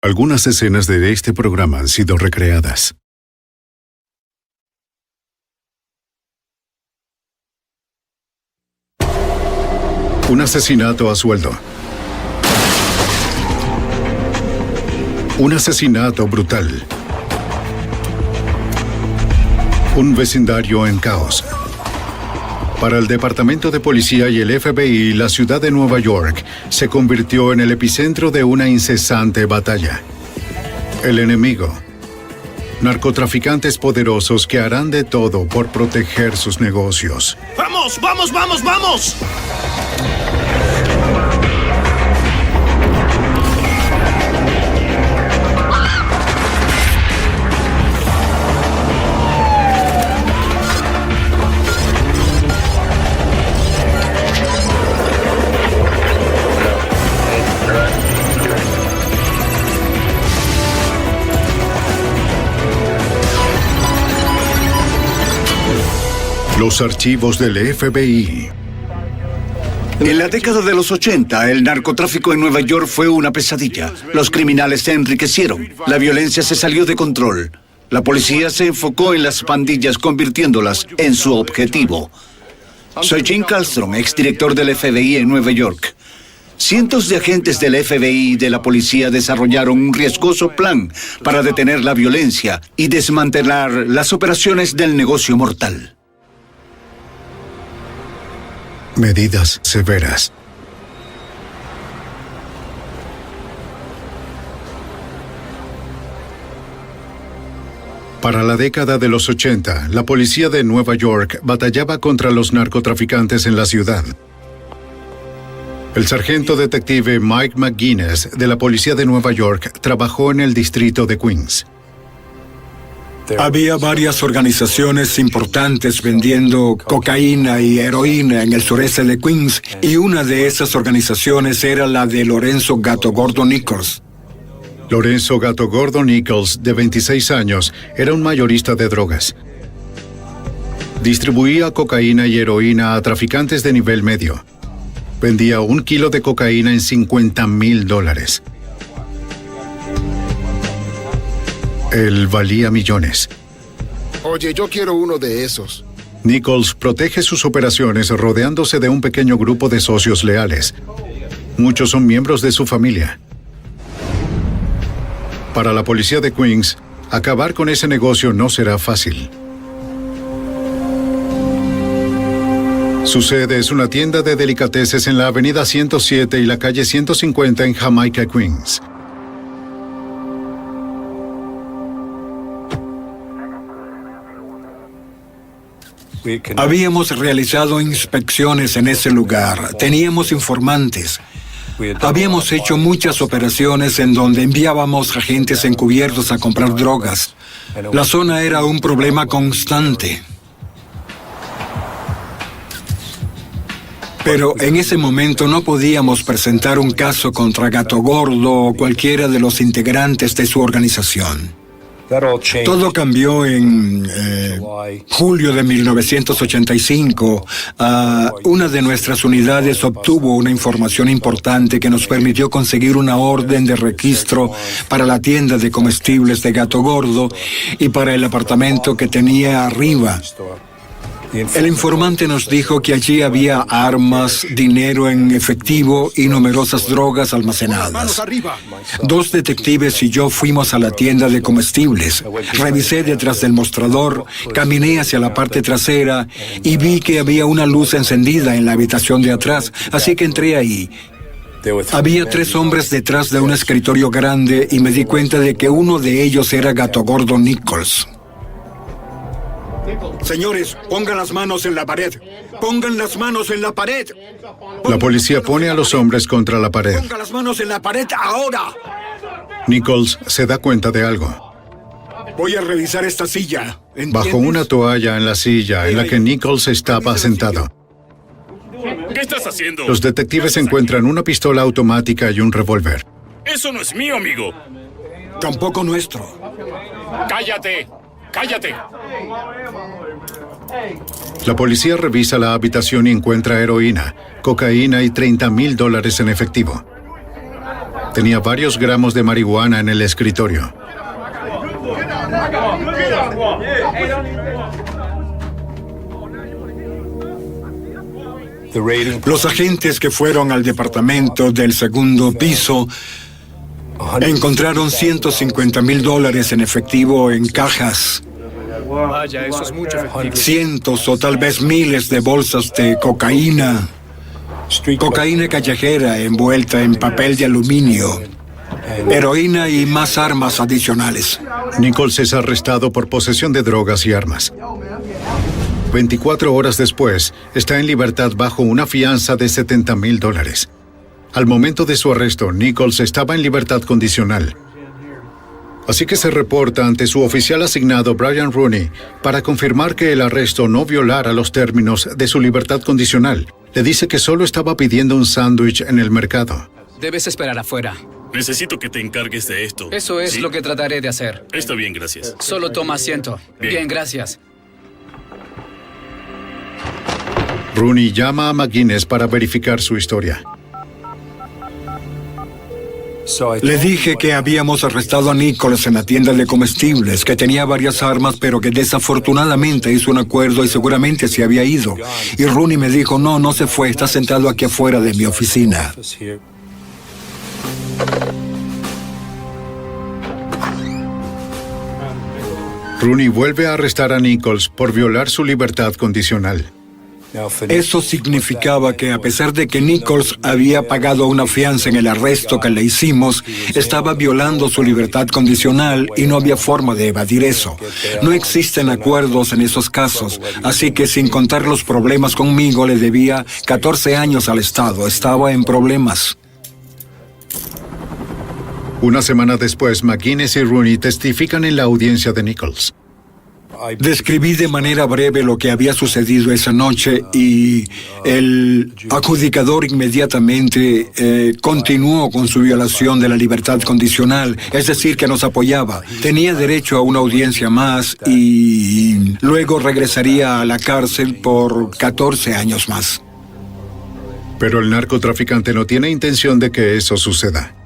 Algunas escenas de este programa han sido recreadas. Un asesinato a sueldo. Un asesinato brutal. Un vecindario en caos. Para el Departamento de Policía y el FBI, la ciudad de Nueva York se convirtió en el epicentro de una incesante batalla. El enemigo. Narcotraficantes poderosos que harán de todo por proteger sus negocios. ¡Vamos, vamos, vamos, vamos! Los archivos del FBI. En la década de los 80, el narcotráfico en Nueva York fue una pesadilla. Los criminales se enriquecieron. La violencia se salió de control. La policía se enfocó en las pandillas, convirtiéndolas en su objetivo. Soy Jim Kallstrom, exdirector del FBI en Nueva York. Cientos de agentes del FBI y de la policía desarrollaron un riesgoso plan para detener la violencia y desmantelar las operaciones del negocio mortal. Medidas severas. Para la década de los 80, la policía de Nueva York batallaba contra los narcotraficantes en la ciudad. El sargento detective Mike McGuinness de la policía de Nueva York trabajó en el distrito de Queens. Había varias organizaciones importantes vendiendo cocaína y heroína en el sureste de Queens, y una de esas organizaciones era la de Lorenzo Gato Gordo Nichols. Lorenzo Gato Gordo Nichols, de 26 años, era un mayorista de drogas. Distribuía cocaína y heroína a traficantes de nivel medio. Vendía 1 kilo de cocaína en $50,000. Él valía millones. Oye, yo quiero uno de esos. Nichols protege sus operaciones rodeándose de un pequeño grupo de socios leales. Muchos son miembros de su familia. Para la policía de Queens, acabar con ese negocio no será fácil. Su sede es una tienda de delicateces en la avenida 107 y la calle 150 en Jamaica, Queens. Habíamos realizado inspecciones en ese lugar, teníamos informantes. Habíamos hecho muchas operaciones en donde enviábamos agentes encubiertos a comprar drogas. La zona era un problema constante. Pero en ese momento no podíamos presentar un caso contra Gato Gordo o cualquiera de los integrantes de su organización. Todo cambió en julio de 1985. Una de nuestras unidades obtuvo una información importante que nos permitió conseguir una orden de registro para la tienda de comestibles de Gato Gordo y para el apartamento que tenía arriba. El informante nos dijo que allí había armas, dinero en efectivo y numerosas drogas almacenadas. 2 detectives y yo fuimos a la tienda de comestibles. Revisé detrás del mostrador, caminé hacia la parte trasera y vi que había una luz encendida en la habitación de atrás, así que entré ahí. Había 3 hombres detrás de un escritorio grande y me di cuenta de que uno de ellos era Gato Gordo Nichols. Señores, pongan las manos en la pared. Pongan las manos en la pared. La policía pone a los hombres contra la pared. Pongan las manos en la pared ahora. Nichols se da cuenta de algo. Voy a revisar esta silla. ¿Entiendes? Bajo una toalla en la silla en la que Nichols estaba sentado. ¿Qué estás haciendo? Los detectives encuentran una pistola automática y un revólver. Eso no es mío, amigo. Tampoco nuestro. ¡Cállate! ¡Cállate! La policía revisa la habitación y encuentra heroína, cocaína y $30,000 en efectivo. Tenía varios gramos de marihuana en el escritorio. Los agentes que fueron al departamento del segundo piso encontraron $150,000 en efectivo en cajas. Vaya, eso es mucho efectivo. Cientos o tal vez miles de bolsas de cocaína. Cocaína callejera envuelta en papel de aluminio. Heroína y más armas adicionales. Nichols es arrestado por posesión de drogas y armas. 24 horas después, está en libertad bajo una fianza de $70,000. Al momento de su arresto, Nichols estaba en libertad condicional. Así que se reporta ante su oficial asignado, Brian Rooney, para confirmar que el arresto no violara los términos de su libertad condicional. Le dice que solo estaba pidiendo un sándwich en el mercado. Debes esperar afuera. Necesito que te encargues de esto. Eso es ¿Sí? lo que trataré de hacer. Está bien, gracias. Solo toma asiento. Bien, gracias. Rooney llama a McGuinness para verificar su historia. Le dije que habíamos arrestado a Nichols en la tienda de comestibles, que tenía varias armas, pero que desafortunadamente hizo un acuerdo y seguramente se había ido. Y Rooney me dijo, no se fue, está sentado aquí afuera de mi oficina. Rooney vuelve a arrestar a Nichols por violar su libertad condicional. Eso significaba que a pesar de que Nichols había pagado una fianza en el arresto que le hicimos, estaba violando su libertad condicional y no había forma de evadir eso. No existen acuerdos en esos casos, así que sin contar los problemas conmigo le debía 14 años al Estado. Estaba en problemas. Una semana después, McGuinness y Rooney testifican en la audiencia de Nichols. Describí de manera breve lo que había sucedido esa noche y el adjudicador inmediatamente continuó con su violación de la libertad condicional, es decir, que nos apoyaba. Tenía derecho a una audiencia más y luego regresaría a la cárcel por 14 años más. Pero el narcotraficante no tiene intención de que eso suceda.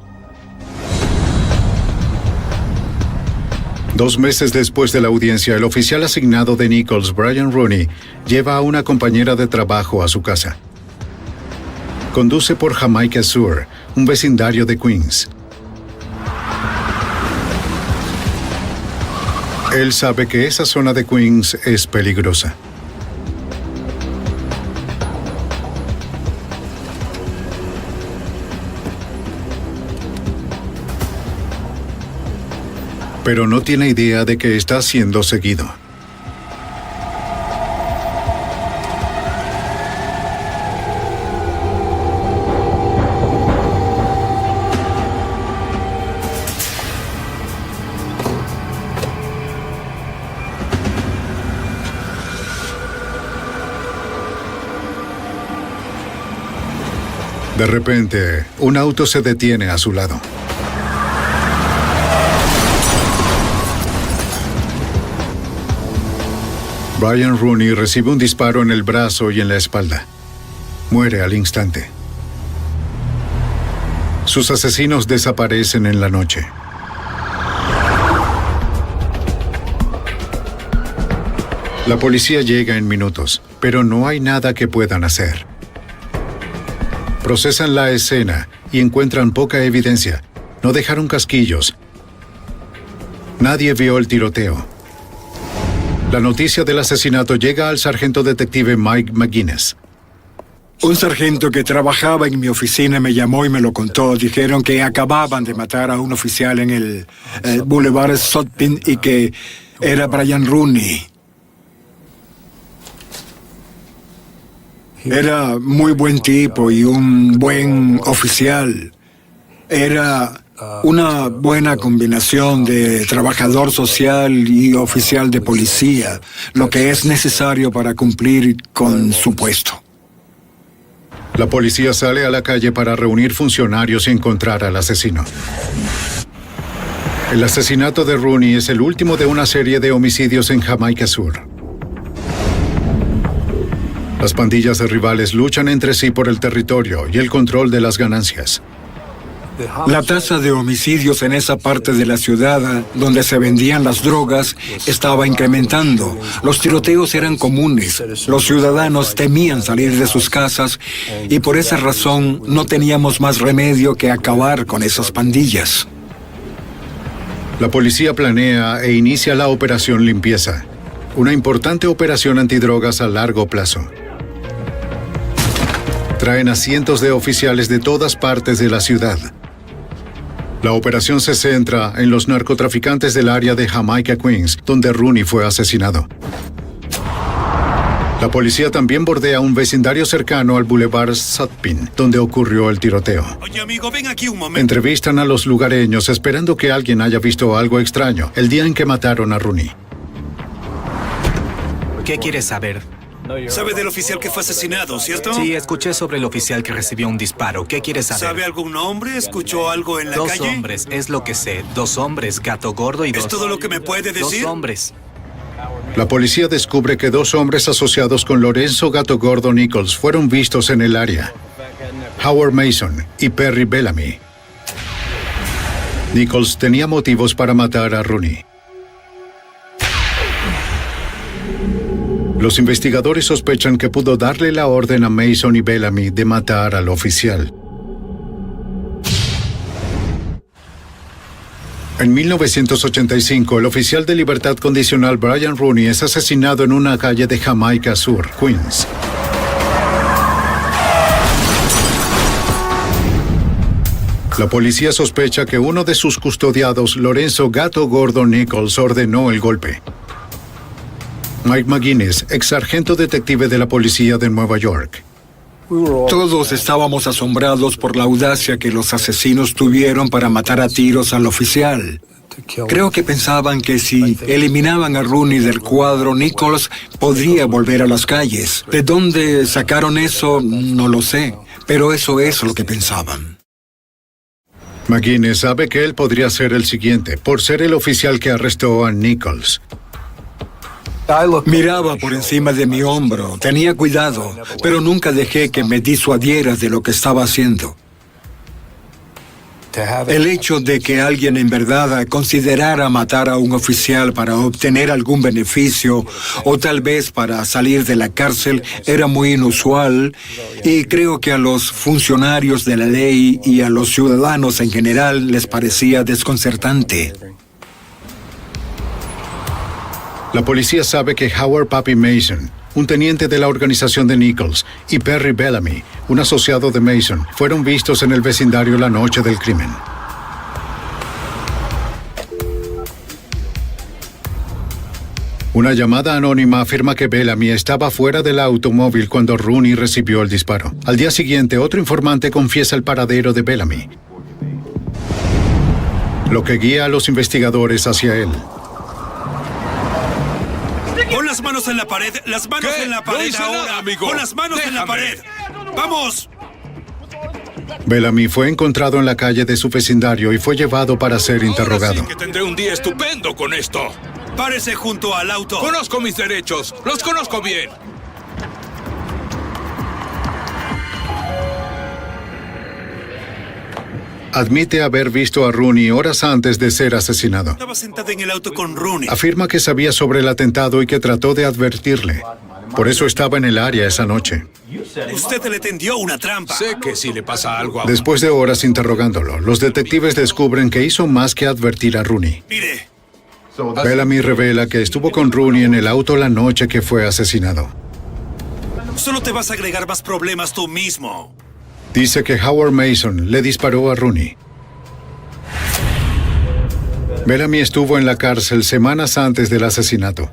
2 meses después de la audiencia, el oficial asignado de Nichols, Brian Rooney, lleva a una compañera de trabajo a su casa. Conduce por Jamaica Sur, un vecindario de Queens. Él sabe que esa zona de Queens es peligrosa. Pero no tiene idea de que está siendo seguido. De repente, un auto se detiene a su lado. Brian Rooney recibe un disparo en el brazo y en la espalda. Muere al instante. Sus asesinos desaparecen en la noche. La policía llega en minutos, pero no hay nada que puedan hacer. Procesan la escena y encuentran poca evidencia. No dejaron casquillos. Nadie vio el tiroteo. La noticia del asesinato llega al sargento detective Mike McGuinness. Un sargento que trabajaba en mi oficina me llamó y me lo contó. Dijeron que acababan de matar a un oficial en el Boulevard Sutpin y que era Brian Rooney. Era muy buen tipo y un buen oficial. Era una buena combinación de trabajador social y oficial de policía, lo que es necesario para cumplir con su puesto. La policía sale a la calle para reunir funcionarios y encontrar al asesino. El asesinato de Rooney es el último de una serie de homicidios en Jamaica Sur. Las pandillas de rivales luchan entre sí por el territorio y el control de las ganancias. La tasa de homicidios en esa parte de la ciudad donde se vendían las drogas estaba incrementando. Los tiroteos eran comunes. Los ciudadanos temían salir de sus casas y por esa razón no teníamos más remedio que acabar con esas pandillas. La policía planea e inicia la Operación Limpieza, una importante operación antidrogas a largo plazo. Traen a cientos de oficiales de todas partes de la ciudad. La operación se centra en los narcotraficantes del área de Jamaica, Queens, donde Rooney fue asesinado. La policía también bordea un vecindario cercano al Boulevard Sutpin, donde ocurrió el tiroteo. Oye, amigo, ven aquí un momento. Entrevistan a los lugareños esperando que alguien haya visto algo extraño el día en que mataron a Rooney. ¿Qué quieres saber? ¿Sabe del oficial que fue asesinado, cierto? Sí, escuché sobre el oficial que recibió un disparo. ¿Qué quieres saber? ¿Sabe algún nombre? ¿Escuchó algo en la Dos calle? hombres, es lo que sé. 2 hombres, Gato Gordo y ¿Es dos... todo lo que me puede decir? 2 hombres. La policía descubre que 2 hombres asociados con Lorenzo Gato Gordo Nichols fueron vistos en el área: Howard Mason y Perry Bellamy. Nichols tenía motivos para matar a Rooney. Los investigadores sospechan que pudo darle la orden a Mason y Bellamy de matar al oficial. En 1985, el oficial de libertad condicional Brian Rooney es asesinado en una calle de Jamaica Sur, Queens. La policía sospecha que uno de sus custodiados, Lorenzo Gato Gordo Nichols, ordenó el golpe. Mike McGuinness, ex sargento detective de la policía de Nueva York. Todos estábamos asombrados por la audacia que los asesinos tuvieron para matar a tiros al oficial. Creo que pensaban que si eliminaban a Rooney del cuadro, Nichols podría volver a las calles. ¿De dónde sacaron eso? No lo sé, pero eso es lo que pensaban. McGuinness sabe que él podría ser el siguiente, por ser el oficial que arrestó a Nichols. Miraba por encima de mi hombro, tenía cuidado, pero nunca dejé que me disuadiera de lo que estaba haciendo. El hecho de que alguien en verdad considerara matar a un oficial para obtener algún beneficio o tal vez para salir de la cárcel era muy inusual y creo que a los funcionarios de la ley y a los ciudadanos en general les parecía desconcertante. La policía sabe que Howard Pappy Mason, un teniente de la organización de Nichols, y Perry Bellamy, un asociado de Mason, fueron vistos en el vecindario la noche del crimen. Una llamada anónima afirma que Bellamy estaba fuera del automóvil cuando Rooney recibió el disparo. Al día siguiente, otro informante confiesa el paradero de Bellamy, lo que guía a los investigadores hacia él. Pon las manos en la pared, las manos en la pared ahora. Pon las manos en la pared. ¡Vamos! Bellamy fue encontrado en la calle de su vecindario y fue llevado para ser interrogado. Ahora sí que tendré un día estupendo con esto. Párese junto al auto. Conozco mis derechos, los conozco bien. Admite haber visto a Rooney horas antes de ser asesinado. Estaba sentado en el auto con Rooney. Afirma que sabía sobre el atentado y que trató de advertirle. Por eso estaba en el área esa noche. Usted le tendió una trampa. Sé que si le pasa algo a... Después de horas interrogándolo, los detectives descubren que hizo más que advertir a Rooney. Mire, Bellamy revela que estuvo con Rooney en el auto la noche que fue asesinado. solo te vas a agregar más problemas tú mismo. Dice que Howard Mason le disparó a Rooney. Bellamy estuvo en la cárcel semanas antes del asesinato.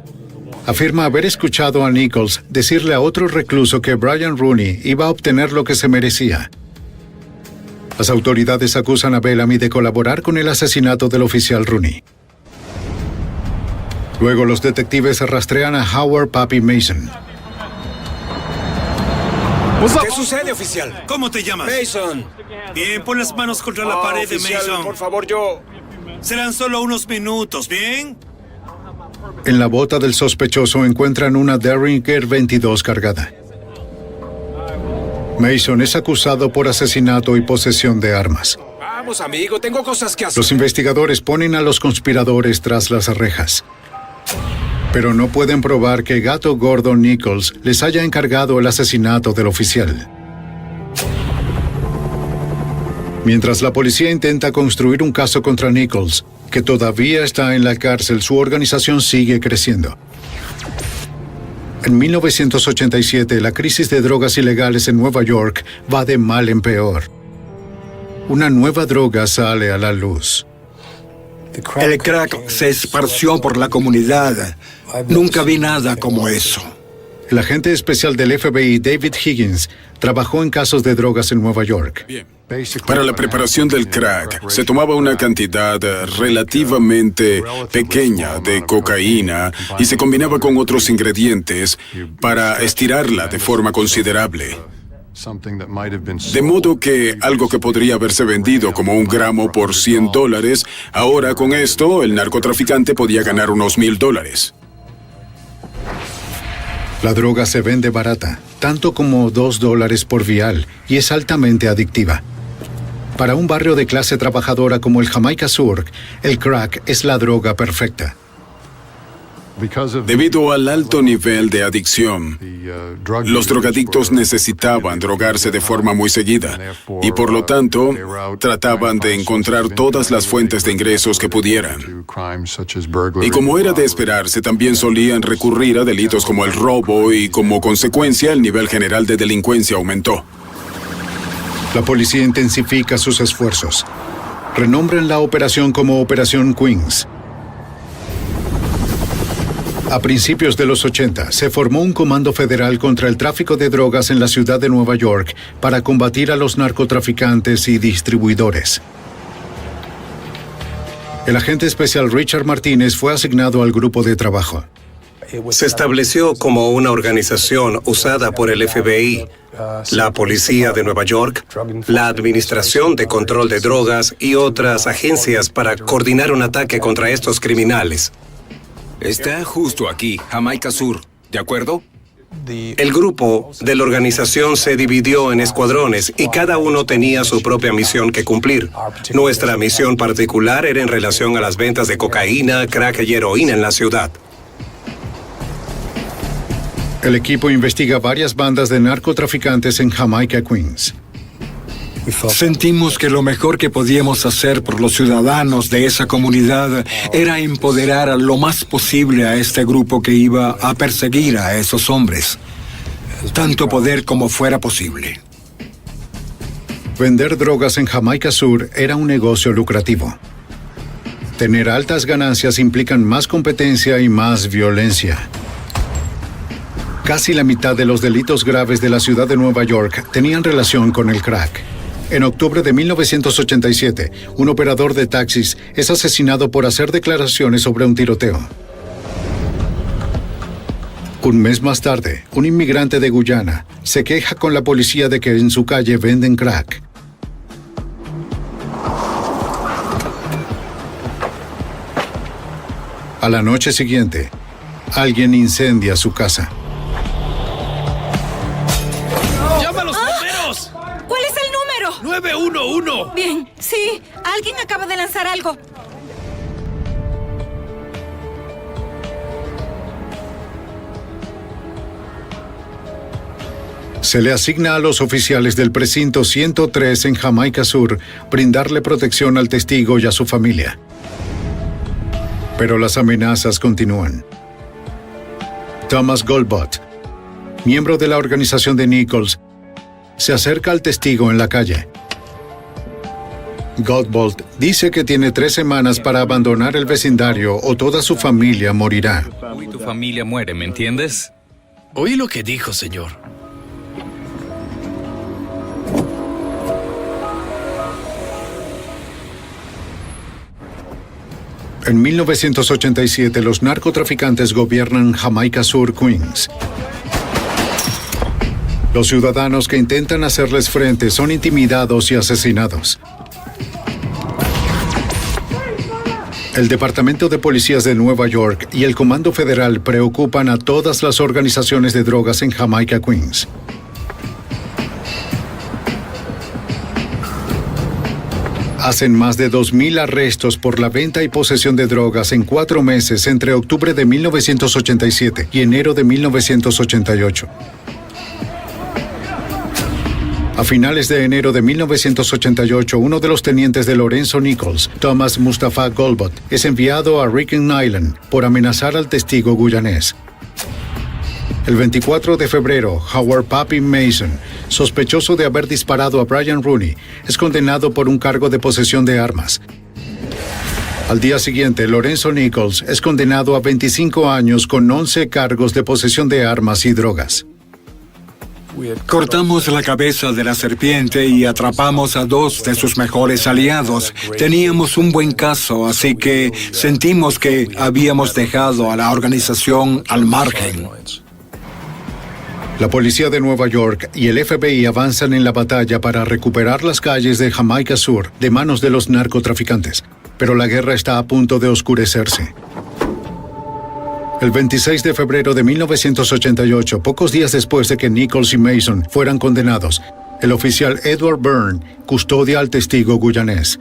Afirma haber escuchado a Nichols decirle a otro recluso que Brian Rooney iba a obtener lo que se merecía. Las autoridades acusan a Bellamy de colaborar con el asesinato del oficial Rooney. Luego los detectives rastrean a Howard Pappy Mason. ¿Qué sucede, oficial? ¿Cómo te llamas? Mason. Bien, pon las manos contra la pared de oficial, Mason. por favor, yo... Serán solo unos minutos, ¿bien? En la bota del sospechoso encuentran una Derringer 22 cargada. Mason es acusado por asesinato y posesión de armas. Vamos, amigo, tengo cosas que hacer. Los investigadores ponen a los conspiradores tras las rejas. Pero no pueden probar que Gato Gordo Nichols les haya encargado el asesinato del oficial. Mientras la policía intenta construir un caso contra Nichols, que todavía está en la cárcel, su organización sigue creciendo. En 1987, la crisis de drogas ilegales en Nueva York va de mal en peor. Una nueva droga sale a la luz. El crack se esparció por la comunidad. Nunca vi nada como eso. El agente especial del FBI, David Higgins, trabajó en casos de drogas en Nueva York. Para la preparación del crack, se tomaba una cantidad relativamente pequeña de cocaína y se combinaba con otros ingredientes para estirarla de forma considerable. De modo que algo que podría haberse vendido como 1 gramo por $100, ahora con esto el narcotraficante podía ganar unos $1,000. La droga se vende barata, tanto como $2 por vial, y es altamente adictiva. Para un barrio de clase trabajadora como el Jamaica Sur, el crack es la droga perfecta. Debido al alto nivel de adicción, los drogadictos necesitaban drogarse de forma muy seguida y por lo tanto trataban de encontrar todas las fuentes de ingresos que pudieran. Y como era de esperarse, también solían recurrir a delitos como el robo y como consecuencia el nivel general de delincuencia aumentó. La policía intensifica sus esfuerzos. Renombran la operación como Operación Queens. A principios de los 80, se formó un comando federal contra el tráfico de drogas en la ciudad de Nueva York para combatir a los narcotraficantes y distribuidores. El agente especial Richard Martínez fue asignado al grupo de trabajo. Se estableció como una organización usada por el FBI, la Policía de Nueva York, la Administración de Control de Drogas y otras agencias para coordinar un ataque contra estos criminales. Está justo aquí, Jamaica Sur, ¿de acuerdo? El grupo de la organización se dividió en escuadrones y cada uno tenía su propia misión que cumplir. Nuestra misión particular era en relación a las ventas de cocaína, crack y heroína en la ciudad. El equipo investiga varias bandas de narcotraficantes en Jamaica, Queens. Sentimos que lo mejor que podíamos hacer por los ciudadanos de esa comunidad era empoderar lo más posible a este grupo que iba a perseguir a esos hombres. Tanto poder como fuera posible. Vender drogas en Jamaica Sur era un negocio lucrativo. Tener altas ganancias implican más competencia y más violencia. Casi la mitad de los delitos graves de la ciudad de Nueva York tenían relación con el crack. En octubre de 1987, un operador de taxis es asesinado por hacer declaraciones sobre un tiroteo. Un mes más tarde, un inmigrante de Guyana se queja con la policía de que en su calle venden crack. A la noche siguiente, alguien incendia su casa. ¡Llama a los bomberos! ¿Cuál es el número? 911. Bien, sí. Alguien acaba de lanzar algo. Se le asigna a los oficiales del precinto 103 en Jamaica Sur brindarle protección al testigo y a su familia. Pero las amenazas continúan. Thomas Goldbott, miembro de la organización de Nichols, se acerca al testigo en la calle. Goldbott dice que tiene 3 semanas para abandonar el vecindario o toda su familia morirá. Tú y tu familia muere, ¿me entiendes? Oí lo que dijo, señor. En 1987, los narcotraficantes gobiernan Jamaica Sur, Queens. Los ciudadanos que intentan hacerles frente son intimidados y asesinados. El Departamento de Policías de Nueva York y el Comando Federal preocupan a todas las organizaciones de drogas en Jamaica, Queens. Hacen más de 2.000 arrestos por la venta y posesión de drogas en 4 meses entre octubre de 1987 y enero de 1988. A finales de enero de 1988, uno de los tenientes de Lorenzo Nichols, Thomas Mustafa Golbot, es enviado a Ricken Island por amenazar al testigo guyanés. El 24 de febrero, Howard Pappy Mason, sospechoso de haber disparado a Brian Rooney, es condenado por un cargo de posesión de armas. Al día siguiente, Lorenzo Nichols es condenado a 25 años con 11 cargos de posesión de armas y drogas. Cortamos la cabeza de la serpiente y atrapamos a 2 de sus mejores aliados. Teníamos un buen caso, así que sentimos que habíamos dejado a la organización al margen. La policía de Nueva York y el FBI avanzan en la batalla para recuperar las calles de Jamaica Sur de manos de los narcotraficantes, pero la guerra está a punto de oscurecerse. El 26 de febrero de 1988, pocos días después de que Nichols y Mason fueran condenados, el oficial Edward Byrne custodia al testigo guyanés.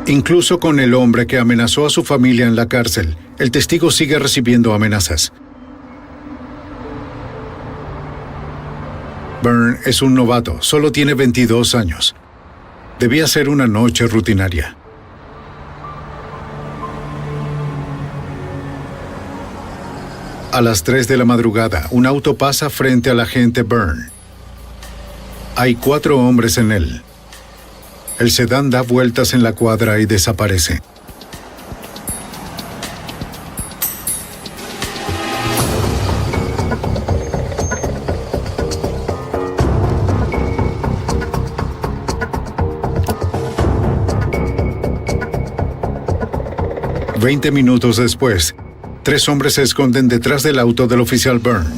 Incluso con el hombre que amenazó a su familia en la cárcel, el testigo sigue recibiendo amenazas. Byrne es un novato, solo tiene 22 años. Debía ser una noche rutinaria. A las 3 de la madrugada, un auto pasa frente al agente Byrne. Hay 4 hombres en él. El sedán da vueltas en la cuadra y desaparece. Veinte minutos después, 3 hombres se esconden detrás del auto del oficial Byrne.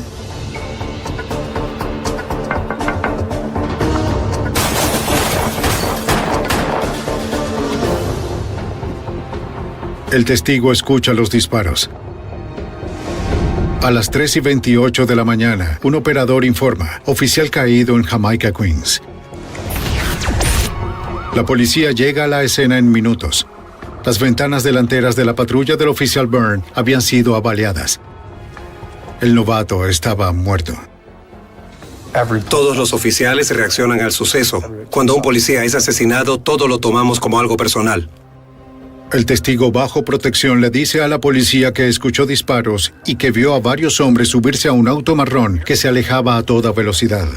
El testigo escucha los disparos. A las 3:28 de la mañana, un operador informa, oficial caído en Jamaica, Queens. La policía llega a la escena en minutos. Las ventanas delanteras de la patrulla del oficial Byrne habían sido avaliadas. El novato estaba muerto. Todos los oficiales reaccionan al suceso. Cuando un policía es asesinado, todo lo tomamos como algo personal. El testigo bajo protección le dice a la policía que escuchó disparos y que vio a varios hombres subirse a un auto marrón que se alejaba a toda velocidad.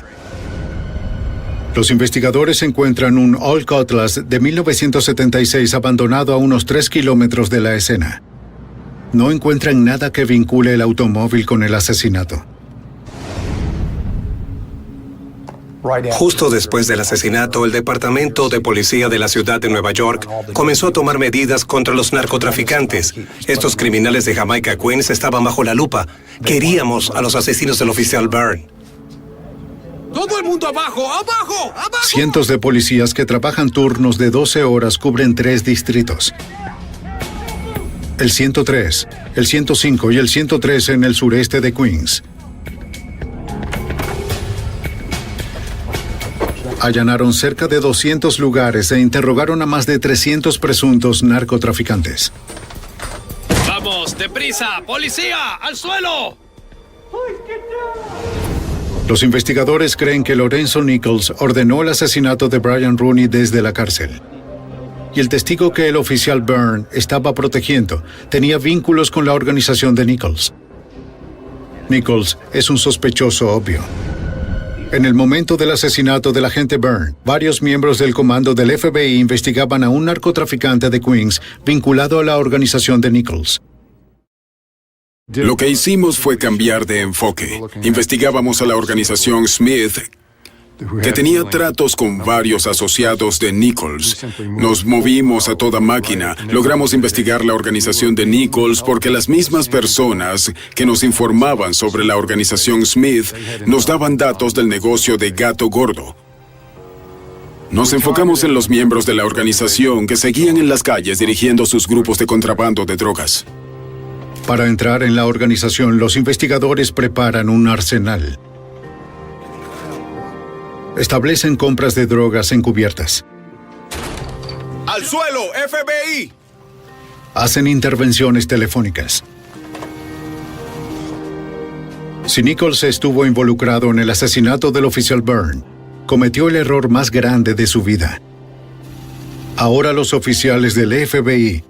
Los investigadores encuentran un Old Cutlass de 1976 abandonado a unos 3 kilómetros de la escena. No encuentran nada que vincule el automóvil con el asesinato. Justo después del asesinato, el Departamento de Policía de la Ciudad de Nueva York comenzó a tomar medidas contra los narcotraficantes. Estos criminales de Jamaica, Queens estaban bajo la lupa. Queríamos a los asesinos del oficial Byrne. ¡Todo el mundo abajo! ¡Abajo! ¡Abajo! Cientos de policías que trabajan turnos de 12 horas cubren 3 distritos. El 103, el 105 y el 113 en el sureste de Queens. Allanaron cerca de 200 lugares e interrogaron a más de 300 presuntos narcotraficantes. ¡Vamos, deprisa! ¡Policía! ¡Al suelo! Los investigadores creen que Lorenzo Nichols ordenó el asesinato de Brian Rooney desde la cárcel. Y el testigo que el oficial Byrne estaba protegiendo tenía vínculos con la organización de Nichols. Nichols es un sospechoso obvio. En el momento del asesinato del agente Byrne, varios miembros del comando del FBI investigaban a un narcotraficante de Queens vinculado a la organización de Nichols. Lo que hicimos fue cambiar de enfoque. Investigábamos a la organización Smith, que tenía tratos con varios asociados de Nichols. Nos movimos a toda máquina. Logramos investigar la organización de Nichols porque las mismas personas que nos informaban sobre la organización Smith nos daban datos del negocio de Gato Gordo. Nos enfocamos en los miembros de la organización que seguían en las calles dirigiendo sus grupos de contrabando de drogas. Para entrar en la organización, los investigadores preparan un arsenal. Establecen compras de drogas encubiertas. ¡Al suelo, FBI! Hacen intervenciones telefónicas. Si Nichols estuvo involucrado en el asesinato del oficial Byrne, cometió el error más grande de su vida. Ahora los oficiales del FBI,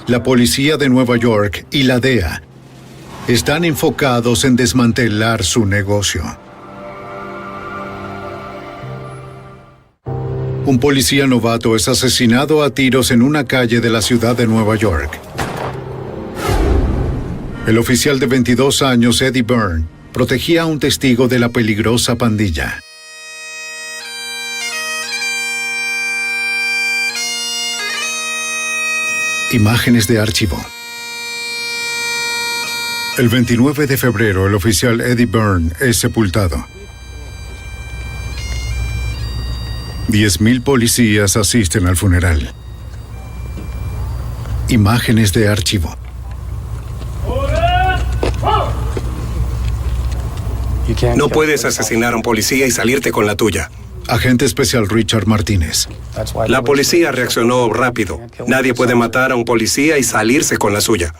la policía de Nueva York y la DEA están enfocados en desmantelar su negocio. Un policía novato es asesinado a tiros en una calle de la ciudad de Nueva York. El oficial de 22 años, Eddie Byrne, protegía a un testigo de la peligrosa pandilla. Imágenes de archivo. El 29 de febrero, el oficial Eddie Byrne es sepultado. 10,000 policías asisten al funeral. Imágenes de archivo. No puedes asesinar a un policía y salirte con la tuya. Agente especial Richard Martínez. La policía reaccionó rápido. Nadie puede matar a un policía y salirse con la suya.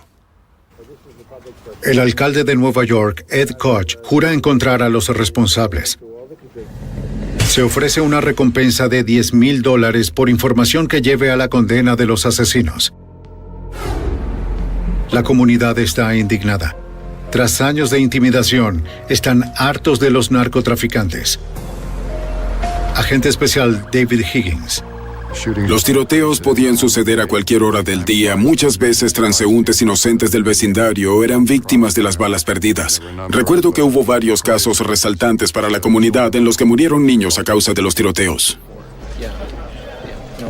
El alcalde de Nueva York, Ed Koch, jura encontrar a los responsables. Se ofrece una recompensa de $10,000 por información que lleve a la condena de los asesinos. La comunidad está indignada. Tras años de intimidación, están hartos de los narcotraficantes. Agente especial David Higgins. Los tiroteos podían suceder a cualquier hora del día. Muchas veces transeúntes inocentes del vecindario eran víctimas de las balas perdidas. Recuerdo que hubo varios casos resaltantes para la comunidad en los que murieron niños a causa de los tiroteos.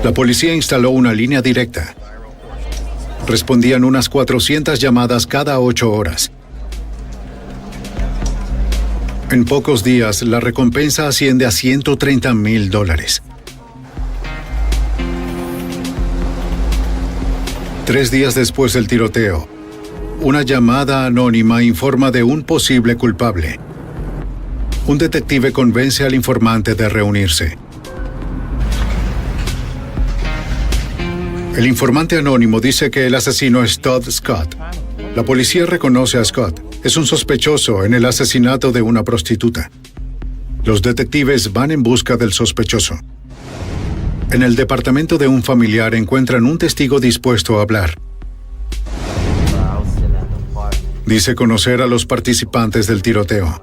La policía instaló una línea directa. Respondían unas 400 llamadas cada 8 horas. En pocos días, la recompensa asciende a $130,000. 3 días después del tiroteo, una llamada anónima informa de un posible culpable. Un detective convence al informante de reunirse. El informante anónimo dice que el asesino es Todd Scott. La policía reconoce a Scott. Es un sospechoso en el asesinato de una prostituta. Los detectives van en busca del sospechoso. En el departamento de un familiar encuentran un testigo dispuesto a hablar. Dice conocer a los participantes del tiroteo.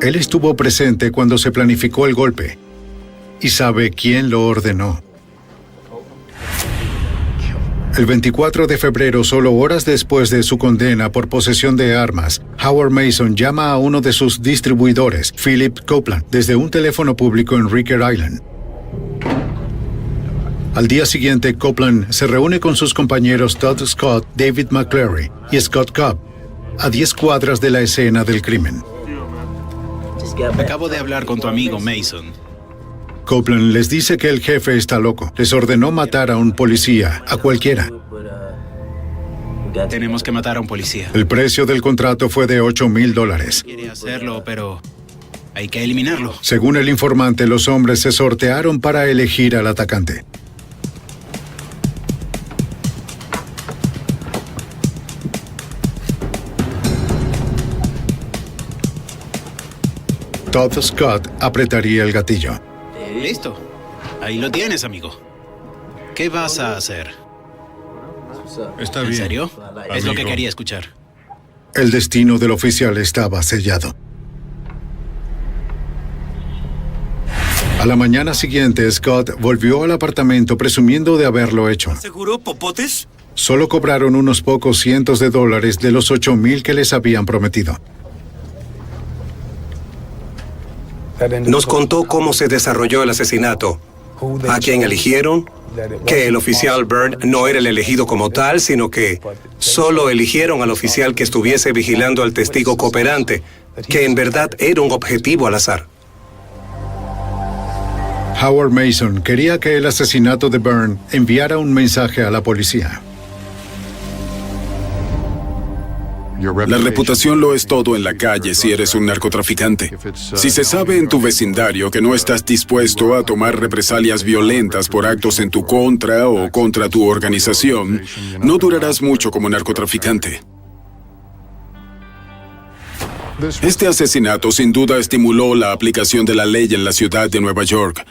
Él estuvo presente cuando se planificó el golpe y sabe quién lo ordenó. El 24 de febrero, solo horas después de su condena por posesión de armas, Howard Mason llama a uno de sus distribuidores, Philip Copeland, desde un teléfono público en Ricker Island. Al día siguiente, Copeland se reúne con sus compañeros Todd Scott, David McCleary y Scott Cobb, a 10 cuadras de la escena del crimen. Acabo de hablar con tu amigo Mason. Copeland les dice que el jefe está loco. Les ordenó matar a un policía, a cualquiera. Tenemos que matar a un policía. El precio del contrato fue de $8,000. Quiere hacerlo, pero hay que eliminarlo. Según el informante, los hombres se sortearon para elegir al atacante. Todd Scott apretaría el gatillo. Listo. Ahí lo tienes, amigo. ¿Qué vas a hacer? Está bien. ¿En serio? Es lo que quería escuchar. El destino del oficial estaba sellado. A la mañana siguiente, Scott volvió al apartamento presumiendo de haberlo hecho. ¿Seguro, popotes? Solo cobraron unos pocos cientos de dólares de los $8,000 que les habían prometido. Nos contó cómo se desarrolló el asesinato, a quién eligieron, que el oficial Byrne no era el elegido como tal, sino que solo eligieron al oficial que estuviese vigilando al testigo cooperante, que en verdad era un objetivo al azar. Howard Mason quería que el asesinato de Byrne enviara un mensaje a la policía. La reputación lo es todo en la calle si eres un narcotraficante. Si se sabe en tu vecindario que no estás dispuesto a tomar represalias violentas por actos en tu contra o contra tu organización, no durarás mucho como narcotraficante. Este asesinato sin duda estimuló la aplicación de la ley en la ciudad de Nueva York.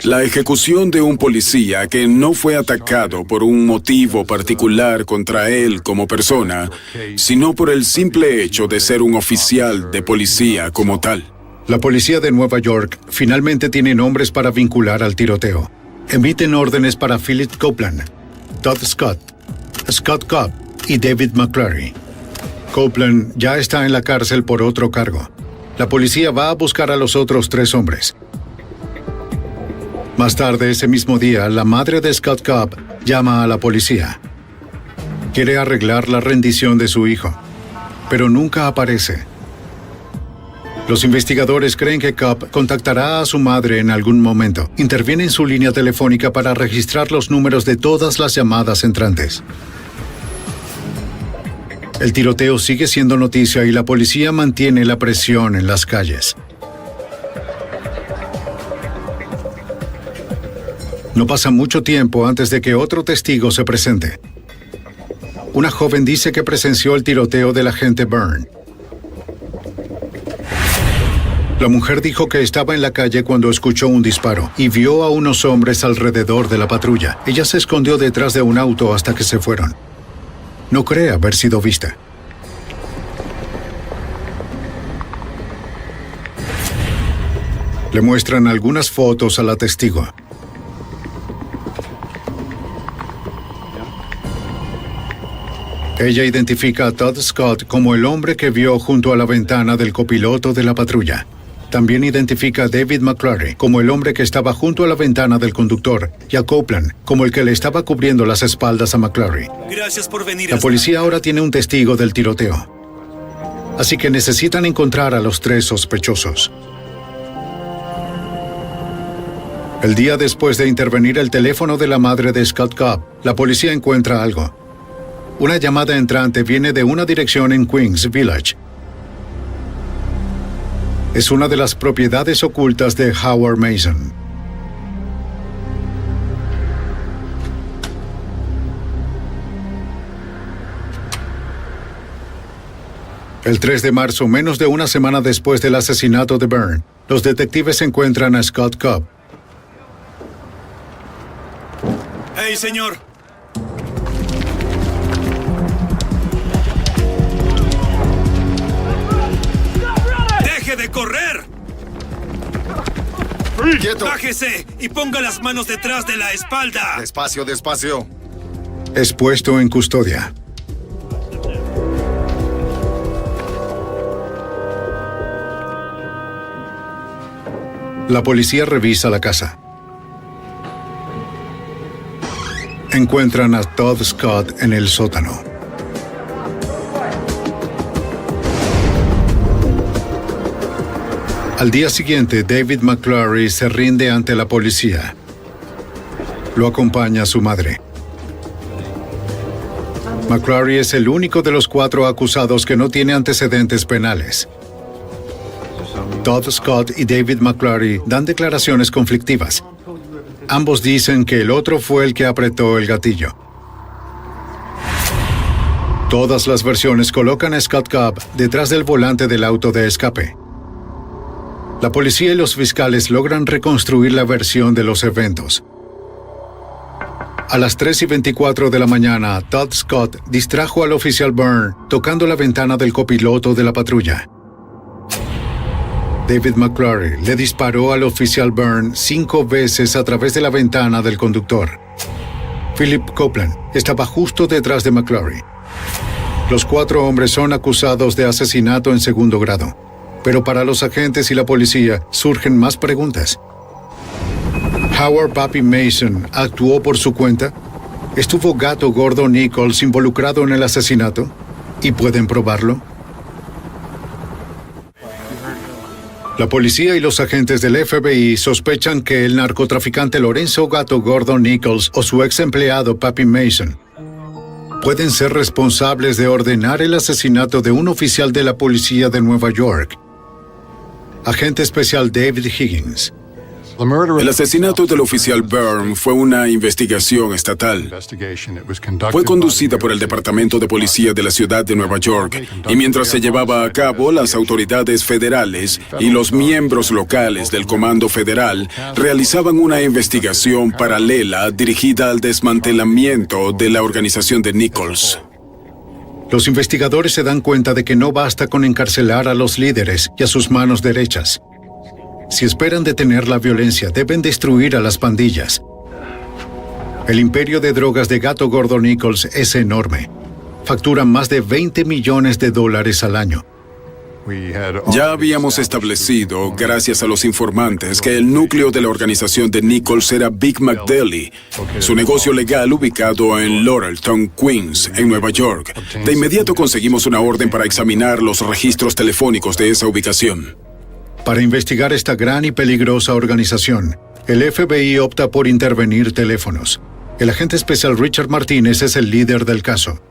La ejecución de un policía que no fue atacado por un motivo particular contra él como persona, sino por el simple hecho de ser un oficial de policía como tal. La policía de Nueva York finalmente tiene nombres para vincular al tiroteo. Emiten órdenes para Philip Copeland, Todd Scott, Scott Cobb y David McClary. Copeland ya está en la cárcel por otro cargo. La policía va a buscar a los otros 3 hombres. Más tarde, ese mismo día, la madre de Scott Cobb llama a la policía. Quiere arreglar la rendición de su hijo, pero nunca aparece. Los investigadores creen que Cobb contactará a su madre en algún momento. Interviene en su línea telefónica para registrar los números de todas las llamadas entrantes. El tiroteo sigue siendo noticia y la policía mantiene la presión en las calles. No pasa mucho tiempo antes de que otro testigo se presente. Una joven dice que presenció el tiroteo del agente Byrne. La mujer dijo que estaba en la calle cuando escuchó un disparo y vio a unos hombres alrededor de la patrulla. Ella se escondió detrás de un auto hasta que se fueron. No cree haber sido vista. Le muestran algunas fotos a la testigo. Ella identifica a Todd Scott como el hombre que vio junto a la ventana del copiloto de la patrulla. También identifica a David McClary como el hombre que estaba junto a la ventana del conductor y a Copeland como el que le estaba cubriendo las espaldas a McClary. Gracias por venir. La policía ahora tiene un testigo del tiroteo. Así que necesitan encontrar a los 3 sospechosos. El día después de intervenir el teléfono de la madre de Scott Cobb, la policía encuentra algo. Una llamada entrante viene de una dirección en Queens Village. Es una de las propiedades ocultas de Howard Mason. El 3 de marzo, menos de una semana después del asesinato de Byrne, los detectives encuentran a Scott Cobb. ¡Hey, señor! ¡Deje de correr! ¡Quieto! ¡Bájese y ponga las manos detrás de la espalda! Despacio, despacio. Es puesto en custodia. La policía revisa la casa. Encuentran a Todd Scott en el sótano. Al día siguiente, David McClary se rinde ante la policía. Lo acompaña su madre. McClary es el único de los 4 acusados que no tiene antecedentes penales. Todd Scott y David McClary dan declaraciones conflictivas. Ambos dicen que el otro fue el que apretó el gatillo. Todas las versiones colocan a Scott Cobb detrás del volante del auto de escape. La policía y los fiscales logran reconstruir la versión de los eventos. A las 3:24 de la mañana, Todd Scott distrajo al oficial Byrne tocando la ventana del copiloto de la patrulla. David McClary le disparó al oficial Byrne 5 veces a través de la ventana del conductor. Philip Copeland estaba justo detrás de McClary. Los 4 hombres son acusados de asesinato en segundo grado. Pero para los agentes y la policía surgen más preguntas. ¿Howard Papi Mason actuó por su cuenta? ¿Estuvo Gato Gordo Nichols involucrado en el asesinato? ¿Y pueden probarlo? La policía y los agentes del FBI sospechan que el narcotraficante Lorenzo Gato Gordo Nichols o su ex empleado Papi Mason pueden ser responsables de ordenar el asesinato de un oficial de la policía de Nueva York, agente especial David Higgins. El asesinato del oficial Byrne fue una investigación estatal. Fue conducida por el Departamento de Policía de la Ciudad de Nueva York, y mientras se llevaba a cabo, las autoridades federales y los miembros locales del Comando Federal realizaban una investigación paralela dirigida al desmantelamiento de la organización de Nichols. Los investigadores se dan cuenta de que no basta con encarcelar a los líderes y a sus manos derechas. Si esperan detener la violencia, deben destruir a las pandillas. El imperio de drogas de Gato Gordo Nichols es enorme. Facturan más de $20 millones al año. Ya habíamos establecido, gracias a los informantes, que el núcleo de la organización de Nichols era Big McDelly, su negocio legal ubicado en Laurelton, Queens, en Nueva York. De inmediato conseguimos una orden para examinar los registros telefónicos de esa ubicación. Para investigar esta gran y peligrosa organización, el FBI opta por intervenir teléfonos. El agente especial Richard Martínez es el líder del caso.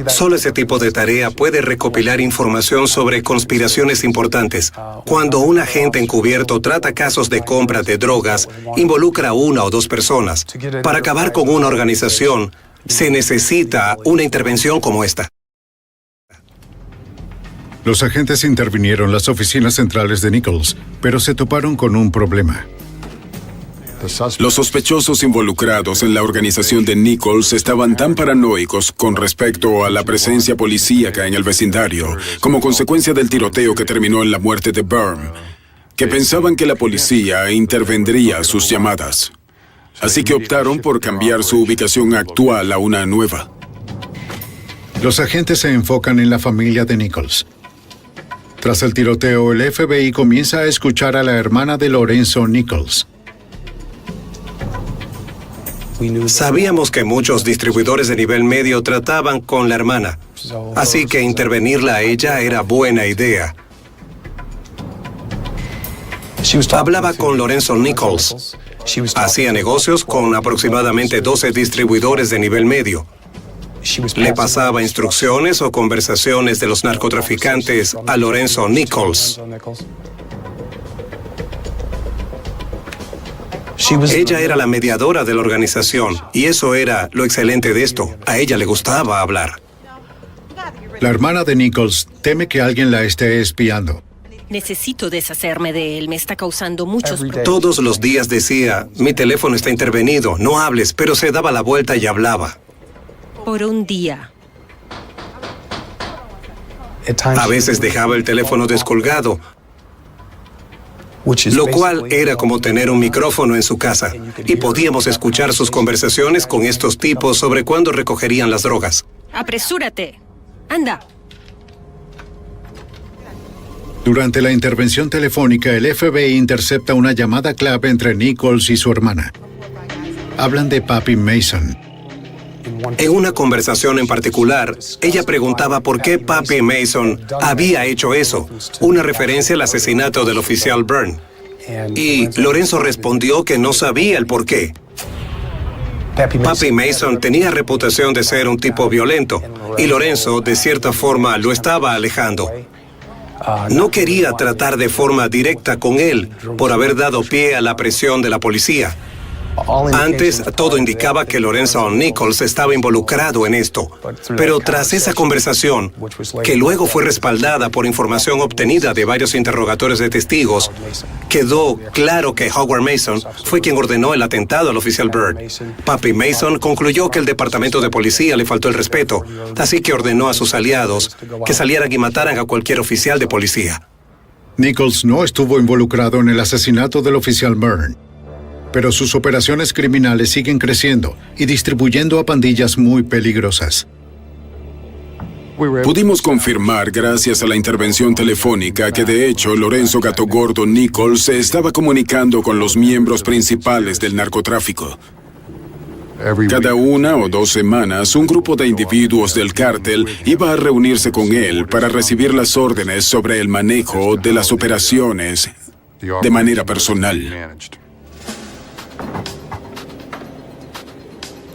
Solo ese tipo de tarea puede recopilar información sobre conspiraciones importantes. Cuando un agente encubierto trata casos de compra de drogas, involucra a una o dos personas. Para acabar con una organización, se necesita una intervención como esta. Los agentes intervinieron las oficinas centrales de Nichols, pero se toparon con un problema. Los sospechosos involucrados en la organización de Nichols estaban tan paranoicos con respecto a la presencia policíaca en el vecindario, como consecuencia del tiroteo que terminó en la muerte de Byrne, que pensaban que la policía intervendría sus llamadas. Así que optaron por cambiar su ubicación actual a una nueva. Los agentes se enfocan en la familia de Nichols. Tras el tiroteo, el FBI comienza a escuchar a la hermana de Lorenzo Nichols. Sabíamos que muchos distribuidores de nivel medio trataban con la hermana, así que intervenirla a ella era buena idea. Hablaba con Lorenzo Nichols. Hacía negocios con aproximadamente 12 distribuidores de nivel medio. Le pasaba instrucciones o conversaciones de los narcotraficantes a Lorenzo Nichols. Ella era la mediadora de la organización, y eso era lo excelente de esto. A ella le gustaba hablar. La hermana de Nichols teme que alguien la esté espiando. Necesito deshacerme de él, me está causando muchos problemas. Todos los días decía, mi teléfono está intervenido, no hables, pero se daba la vuelta y hablaba. Por un día. A veces dejaba el teléfono descolgado, lo cual era como tener un micrófono en su casa, y podíamos escuchar sus conversaciones con estos tipos sobre cuándo recogerían las drogas. Apresúrate. Anda. Durante la intervención telefónica, el FBI intercepta una llamada clave entre Nichols y su hermana. Hablan de Papi Mason. En una conversación en particular, ella preguntaba por qué Papi Mason había hecho eso, una referencia al asesinato del oficial Byrne. Y Lorenzo respondió que no sabía el por qué. Papi Mason tenía reputación de ser un tipo violento, y Lorenzo, de cierta forma, lo estaba alejando. No quería tratar de forma directa con él por haber dado pie a la presión de la policía. Antes, todo indicaba que Lorenzo Nichols estaba involucrado en esto. Pero tras esa conversación, que luego fue respaldada por información obtenida de varios interrogatorios de testigos, quedó claro que Howard Mason fue quien ordenó el atentado al oficial Byrne. Papi Mason concluyó que el departamento de policía le faltó el respeto, así que ordenó a sus aliados que salieran y mataran a cualquier oficial de policía. Nichols no estuvo involucrado en el asesinato del oficial Byrne, pero sus operaciones criminales siguen creciendo y distribuyendo a pandillas muy peligrosas. Pudimos confirmar, gracias a la intervención telefónica, que de hecho Lorenzo Gato Gordo Nichols se estaba comunicando con los miembros principales del narcotráfico. Cada 1 o 2 semanas, un grupo de individuos del cártel iba a reunirse con él para recibir las órdenes sobre el manejo de las operaciones de manera personal.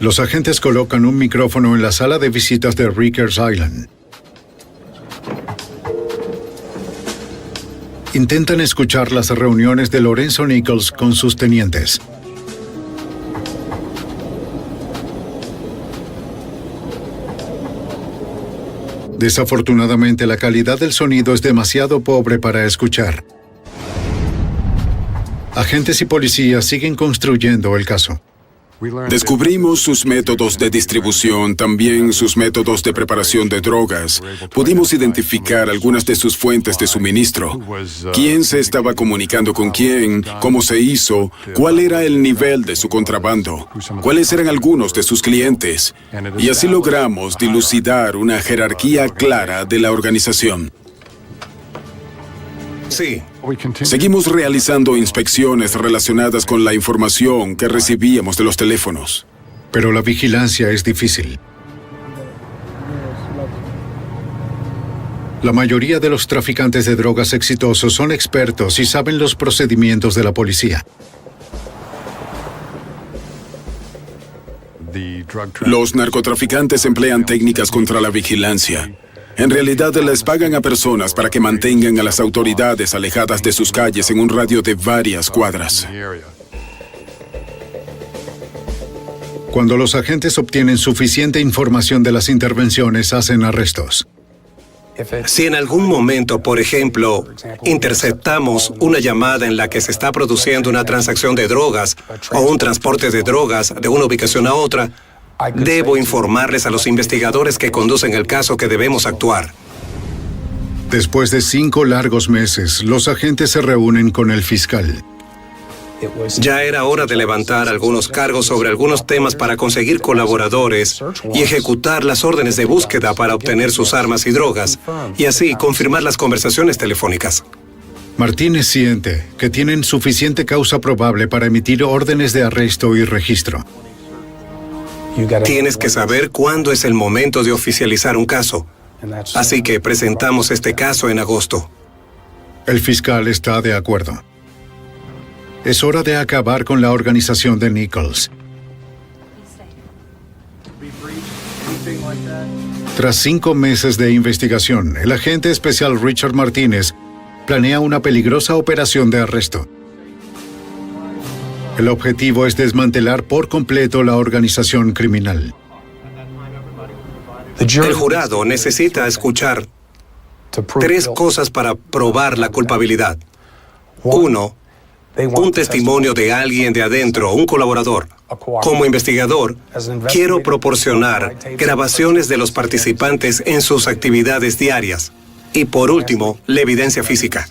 Los agentes colocan un micrófono en la sala de visitas de Rikers Island. Intentan escuchar las reuniones de Lorenzo Nichols con sus tenientes. Desafortunadamente, la calidad del sonido es demasiado pobre para escuchar. Agentes y policías siguen construyendo el caso. Descubrimos sus métodos de distribución, también sus métodos de preparación de drogas. Pudimos identificar algunas de sus fuentes de suministro. ¿Quién se estaba comunicando con quién? ¿Cómo se hizo? ¿Cuál era el nivel de su contrabando? ¿Cuáles eran algunos de sus clientes? Y así logramos dilucidar una jerarquía clara de la organización. Sí. Seguimos realizando inspecciones relacionadas con la información que recibíamos de los teléfonos. Pero la vigilancia es difícil. La mayoría de los traficantes de drogas exitosos son expertos y saben los procedimientos de la policía. Los narcotraficantes emplean técnicas contra la vigilancia. En realidad les pagan a personas para que mantengan a las autoridades alejadas de sus calles en un radio de varias cuadras. Cuando los agentes obtienen suficiente información de las intervenciones, hacen arrestos. Si en algún momento, por ejemplo, interceptamos una llamada en la que se está produciendo una transacción de drogas o un transporte de drogas de una ubicación a otra, debo informarles a los investigadores que conducen el caso que debemos actuar. Después de 5 largos meses, los agentes se reúnen con el fiscal. Ya era hora de levantar algunos cargos sobre algunos temas para conseguir colaboradores y ejecutar las órdenes de búsqueda para obtener sus armas y drogas, y así confirmar las conversaciones telefónicas. Martínez siente que tienen suficiente causa probable para emitir órdenes de arresto y registro. Tienes que saber cuándo es el momento de oficializar un caso. Así que presentamos este caso en agosto. El fiscal está de acuerdo. Es hora de acabar con la organización de Nichols. Tras 5 meses de investigación, el agente especial Richard Martínez planea una peligrosa operación de arresto. El objetivo es desmantelar por completo la organización criminal. El jurado necesita escuchar 3 cosas para probar la culpabilidad. 1, un testimonio de alguien de adentro, un colaborador. Como investigador, quiero proporcionar grabaciones de los participantes en sus actividades diarias. Y por último, la evidencia física.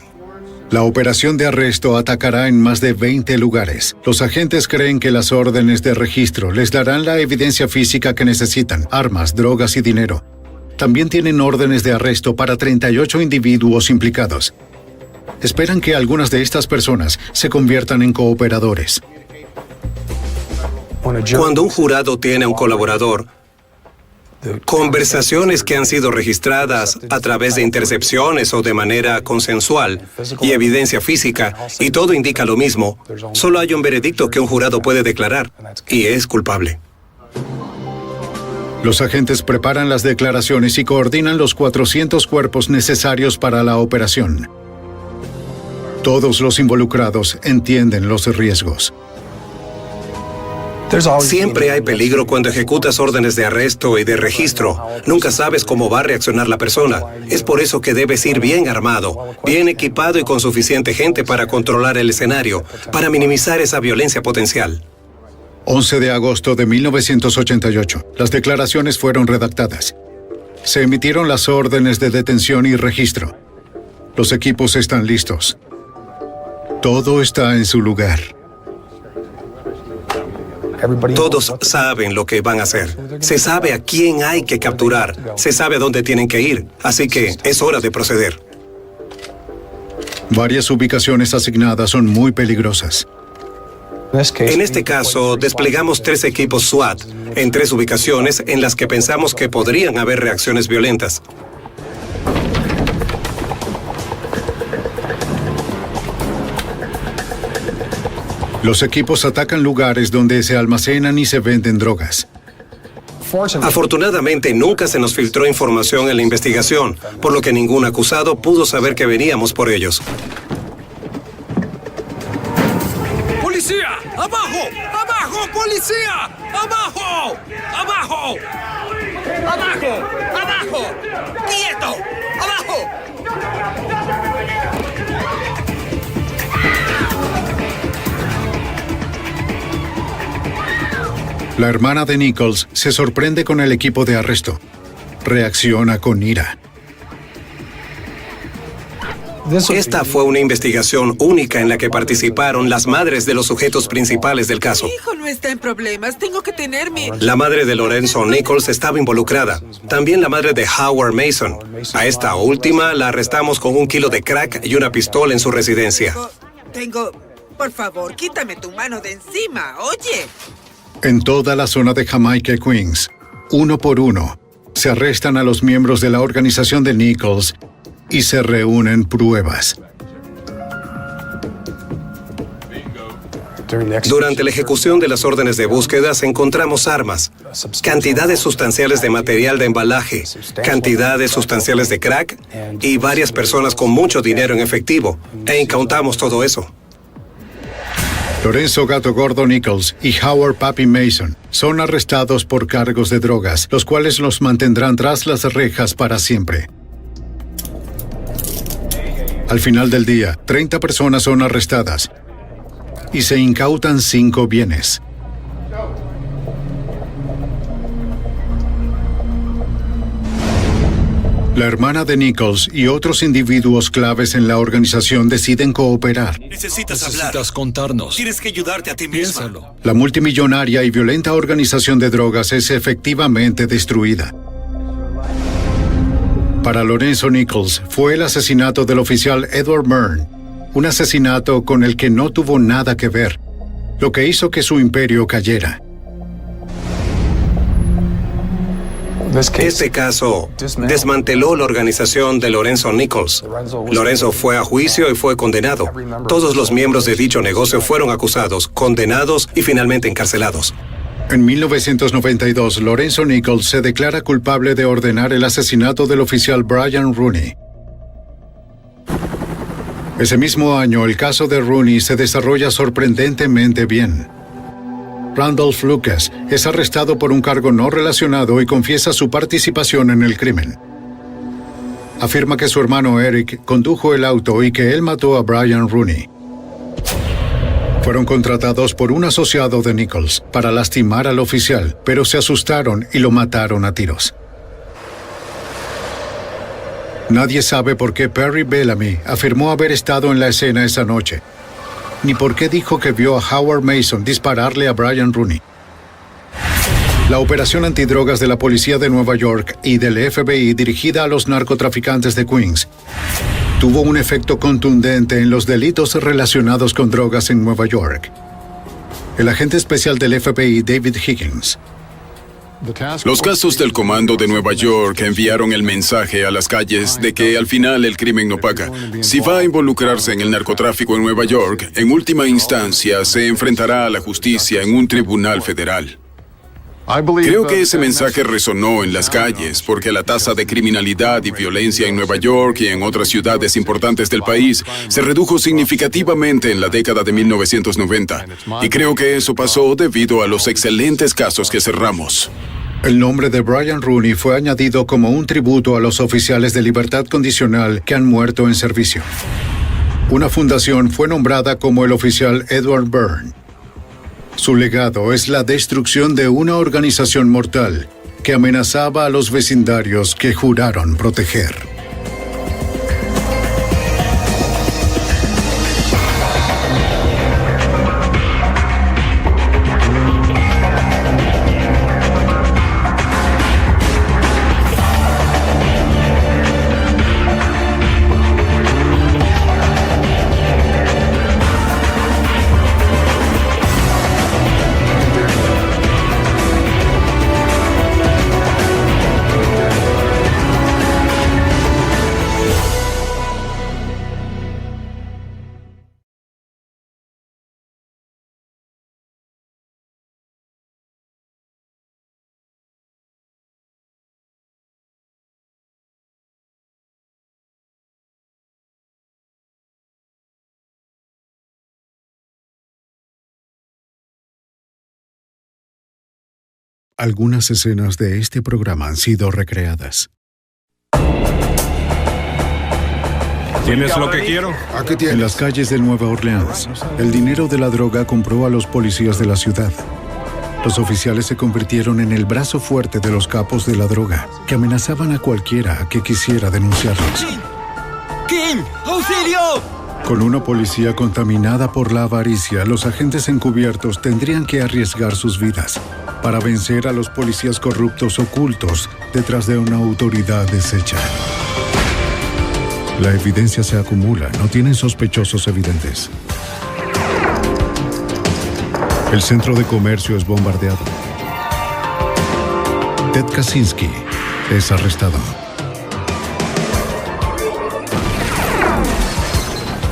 La operación de arresto atacará en más de 20 lugares. Los agentes creen que las órdenes de registro les darán la evidencia física que necesitan: armas, drogas y dinero. También tienen órdenes de arresto para 38 individuos implicados. Esperan que algunas de estas personas se conviertan en cooperadores. Cuando un jurado tiene un colaborador, conversaciones que han sido registradas a través de intercepciones o de manera consensual y evidencia física, y todo indica lo mismo, solo hay un veredicto que un jurado puede declarar, y es culpable. Los agentes preparan las declaraciones y coordinan los 400 cuerpos necesarios para la operación. Todos los involucrados entienden los riesgos. Siempre hay peligro cuando ejecutas órdenes de arresto y de registro. Nunca sabes cómo va a reaccionar la persona. Es por eso que debes ir bien armado, bien equipado y con suficiente gente para controlar el escenario, para minimizar esa violencia potencial. 11 de agosto de 1988. Las declaraciones fueron redactadas. Se emitieron las órdenes de detención y registro. Los equipos están listos. Todo está en su lugar. Todos saben lo que van a hacer. Se sabe a quién hay que capturar. Se sabe a dónde tienen que ir. Así que es hora de proceder. Varias ubicaciones asignadas son muy peligrosas. En este caso, desplegamos 3 equipos SWAT en 3 ubicaciones en las que pensamos que podrían haber reacciones violentas. Los equipos atacan lugares donde se almacenan y se venden drogas. Afortunadamente, nunca se nos filtró información en la investigación, por lo que ningún acusado pudo saber que veníamos por ellos. ¡Policía! ¡Abajo! ¡Abajo, policía! ¡Abajo! ¡Abajo! ¡Abajo! ¡Abajo! ¡Quieto! ¡Abajo! La hermana de Nichols se sorprende con el equipo de arresto. Reacciona con ira. Esta fue una investigación única en la que participaron las madres de los sujetos principales del caso. Mi hijo no está en problemas. Tengo que tener mi... La madre de Lorenzo Nichols estaba involucrada. También la madre de Howard Mason. A esta última la arrestamos con 1 kilo de crack y una pistola en su residencia. Tengo... Por favor, quítame tu mano de encima, oye. En toda la zona de Jamaica y Queens, uno por uno, se arrestan a los miembros de la organización de Nichols y se reúnen pruebas. Durante la ejecución de las órdenes de búsqueda encontramos armas, cantidades sustanciales de material de embalaje, cantidades sustanciales de crack y varias personas con mucho dinero en efectivo, e incautamos todo eso. Lorenzo Gato Gordo Nichols y Howard Papi Mason son arrestados por cargos de drogas, los cuales los mantendrán tras las rejas para siempre. Al final del día, 30 personas son arrestadas y se incautan 5 bienes. La hermana de Nichols y otros individuos claves en la organización deciden cooperar. Necesitas contarnos. Tienes que ayudarte a ti mismo. Piénsalo. La multimillonaria y violenta organización de drogas es efectivamente destruida. Para Lorenzo Nichols fue el asesinato del oficial Edward Byrne, un asesinato con el que no tuvo nada que ver, lo que hizo que su imperio cayera. Este caso desmanteló la organización de Lorenzo Nichols. Lorenzo fue a juicio y fue condenado. Todos los miembros de dicho negocio fueron acusados, condenados y finalmente encarcelados. En 1992, Lorenzo Nichols se declara culpable de ordenar el asesinato del oficial Brian Rooney. Ese mismo año, el caso de Rooney se desarrolla sorprendentemente bien. Randolph Lucas es arrestado por un cargo no relacionado y confiesa su participación en el crimen. Afirma que su hermano Eric condujo el auto y que él mató a Brian Rooney. Fueron contratados por un asociado de Nichols para lastimar al oficial, pero se asustaron y lo mataron a tiros. Nadie sabe por qué Perry Bellamy afirmó haber estado en la escena esa noche, ni por qué dijo que vio a Howard Mason dispararle a Brian Rooney. La operación antidrogas de la policía de Nueva York y del FBI dirigida a los narcotraficantes de Queens tuvo un efecto contundente en los delitos relacionados con drogas en Nueva York. El agente especial del FBI, David Higgins. Los casos del Comando de Nueva York enviaron el mensaje a las calles de que al final el crimen no paga. Si va a involucrarse en el narcotráfico en Nueva York, en última instancia se enfrentará a la justicia en un tribunal federal. Creo que ese mensaje resonó en las calles porque la tasa de criminalidad y violencia en Nueva York y en otras ciudades importantes del país se redujo significativamente en la década de 1990. Y creo que eso pasó debido a los excelentes casos que cerramos. El nombre de Brian Rooney fue añadido como un tributo a los oficiales de libertad condicional que han muerto en servicio. Una fundación fue nombrada como el oficial Edward Byrne. Su legado es la destrucción de una organización mortal que amenazaba a los vecindarios que juraron proteger. Algunas escenas de este programa han sido recreadas. ¿Tienes lo que quiero? Aquí tienes. En las calles de Nueva Orleans, el dinero de la droga compró a los policías de la ciudad. Los oficiales se convirtieron en el brazo fuerte de los capos de la droga, que amenazaban a cualquiera que quisiera denunciarlos. ¡King! ¡Auxilio! Con una policía contaminada por la avaricia, los agentes encubiertos tendrían que arriesgar sus vidas para vencer a los policías corruptos ocultos detrás de una autoridad deshecha. La evidencia se acumula, no tienen sospechosos evidentes. El centro de comercio es bombardeado. Ted Kaczynski es arrestado.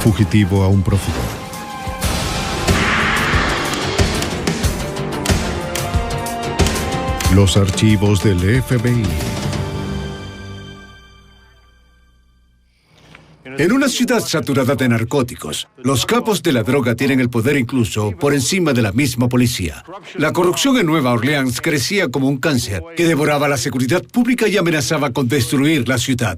Fugitivo a un prófugo. Los archivos del FBI. En una ciudad saturada de narcóticos, los capos de la droga tienen el poder incluso por encima de la misma policía. La corrupción en Nueva Orleans crecía como un cáncer que devoraba la seguridad pública y amenazaba con destruir la ciudad.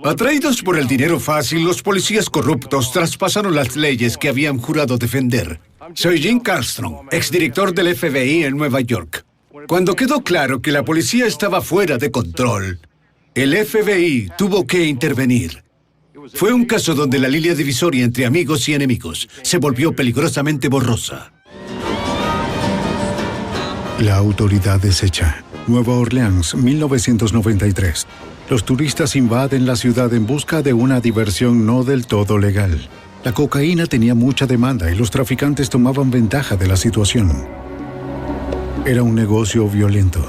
Atraídos por el dinero fácil, los policías corruptos traspasaron las leyes que habían jurado defender. Soy Jim Carlstrom, exdirector del FBI en Nueva York. Cuando quedó claro que la policía estaba fuera de control, el FBI tuvo que intervenir. Fue un caso donde la línea divisoria entre amigos y enemigos se volvió peligrosamente borrosa. La autoridad deshecha. Nueva Orleans, 1993. Los turistas invaden la ciudad en busca de una diversión no del todo legal. La cocaína tenía mucha demanda y los traficantes tomaban ventaja de la situación. Era un negocio violento.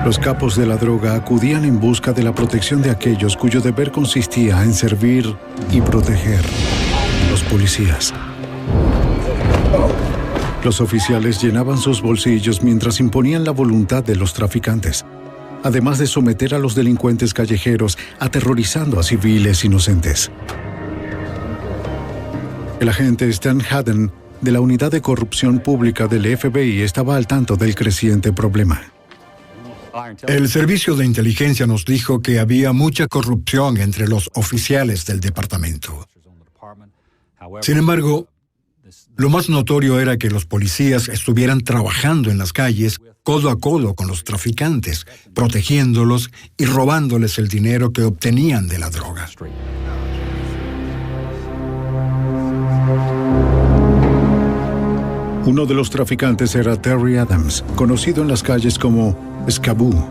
Los capos de la droga acudían en busca de la protección de aquellos cuyo deber consistía en servir y proteger a los policías. Los oficiales llenaban sus bolsillos mientras imponían la voluntad de los traficantes, además de someter a los delincuentes callejeros, aterrorizando a civiles inocentes. El agente Stan Haddon, de la Unidad de Corrupción Pública del FBI, estaba al tanto del creciente problema. El servicio de inteligencia nos dijo que había mucha corrupción entre los oficiales del departamento. Sin embargo, lo más notorio era que los policías estuvieran trabajando en las calles codo a codo con los traficantes, protegiéndolos y robándoles el dinero que obtenían de la droga. Uno de los traficantes era Terry Adams, conocido en las calles como Scaboo.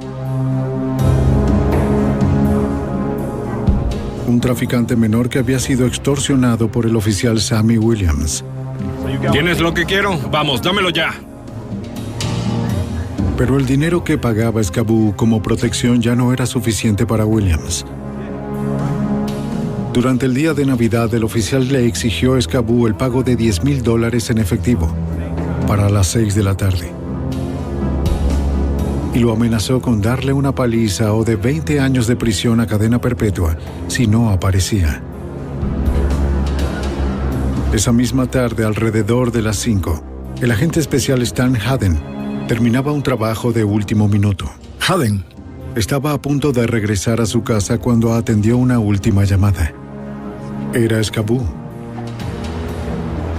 Un traficante menor que había sido extorsionado por el oficial Sammy Williams. ¿Tienes lo que quiero? Vamos, dámelo ya. Pero el dinero que pagaba Scaboo como protección ya no era suficiente para Williams. Durante el día de Navidad, el oficial le exigió a Scaboo el pago de $10,000 en efectivo para las 6 de la tarde. Y lo amenazó con darle una paliza o de 20 años de prisión a cadena perpetua si no aparecía. Esa misma tarde, alrededor de las 5, el agente especial Stan Haddon terminaba un trabajo de último minuto. Haddon estaba a punto de regresar a su casa cuando atendió una última llamada. Era Scaboo.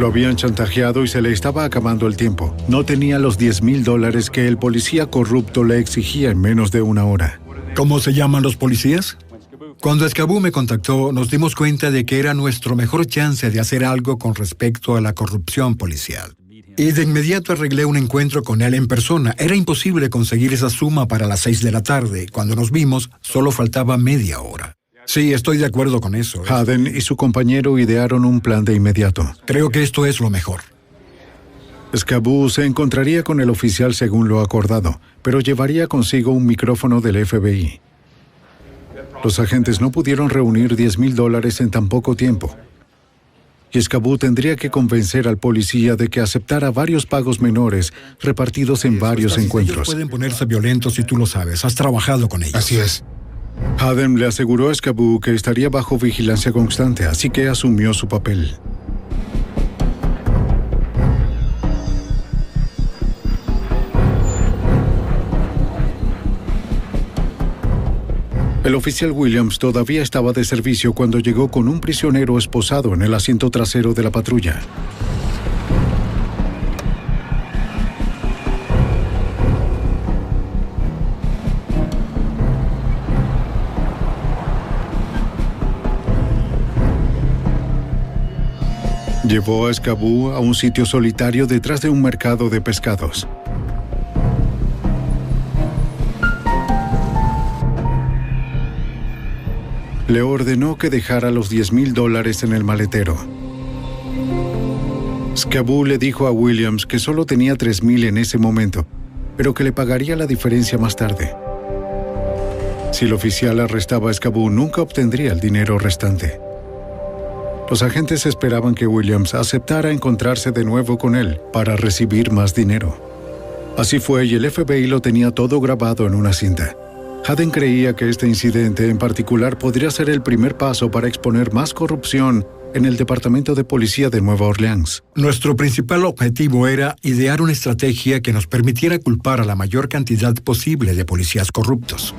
Lo habían chantajeado y se le estaba acabando el tiempo. No tenía los $10,000 que el policía corrupto le exigía en menos de una hora. ¿Cómo se llaman los policías? Cuando Scaboo me contactó, nos dimos cuenta de que era nuestro mejor chance de hacer algo con respecto a la corrupción policial. Y de inmediato arreglé un encuentro con él en persona. Era imposible conseguir esa suma para las 6 de la tarde. Cuando nos vimos, solo faltaba media hora. Sí, estoy de acuerdo con eso. Haddon y su compañero idearon un plan de inmediato. Creo que esto es lo mejor. Scaboo se encontraría con el oficial según lo acordado, pero llevaría consigo un micrófono del FBI. Los agentes no pudieron reunir $10,000 en tan poco tiempo. Y Scaboo tendría que convencer al policía de que aceptara varios pagos menores repartidos en varios encuentros. Ellos pueden ponerse violentos si tú lo sabes. Has trabajado con ellos. Así es. Haddon le aseguró a Scaboo que estaría bajo vigilancia constante, así que asumió su papel. El oficial Williams todavía estaba de servicio cuando llegó con un prisionero esposado en el asiento trasero de la patrulla. Llevó a Escabú a un sitio solitario detrás de un mercado de pescados. Le ordenó que dejara los $10,000 en el maletero. Escabú le dijo a Williams que solo tenía $3,000 en ese momento, pero que le pagaría la diferencia más tarde. Si el oficial arrestaba a Escabú, nunca obtendría el dinero restante. Los agentes esperaban que Williams aceptara encontrarse de nuevo con él para recibir más dinero. Así fue, y el FBI lo tenía todo grabado en una cinta. Haden creía que este incidente en particular podría ser el primer paso para exponer más corrupción en el Departamento de Policía de Nueva Orleans. Nuestro principal objetivo era idear una estrategia que nos permitiera culpar a la mayor cantidad posible de policías corruptos.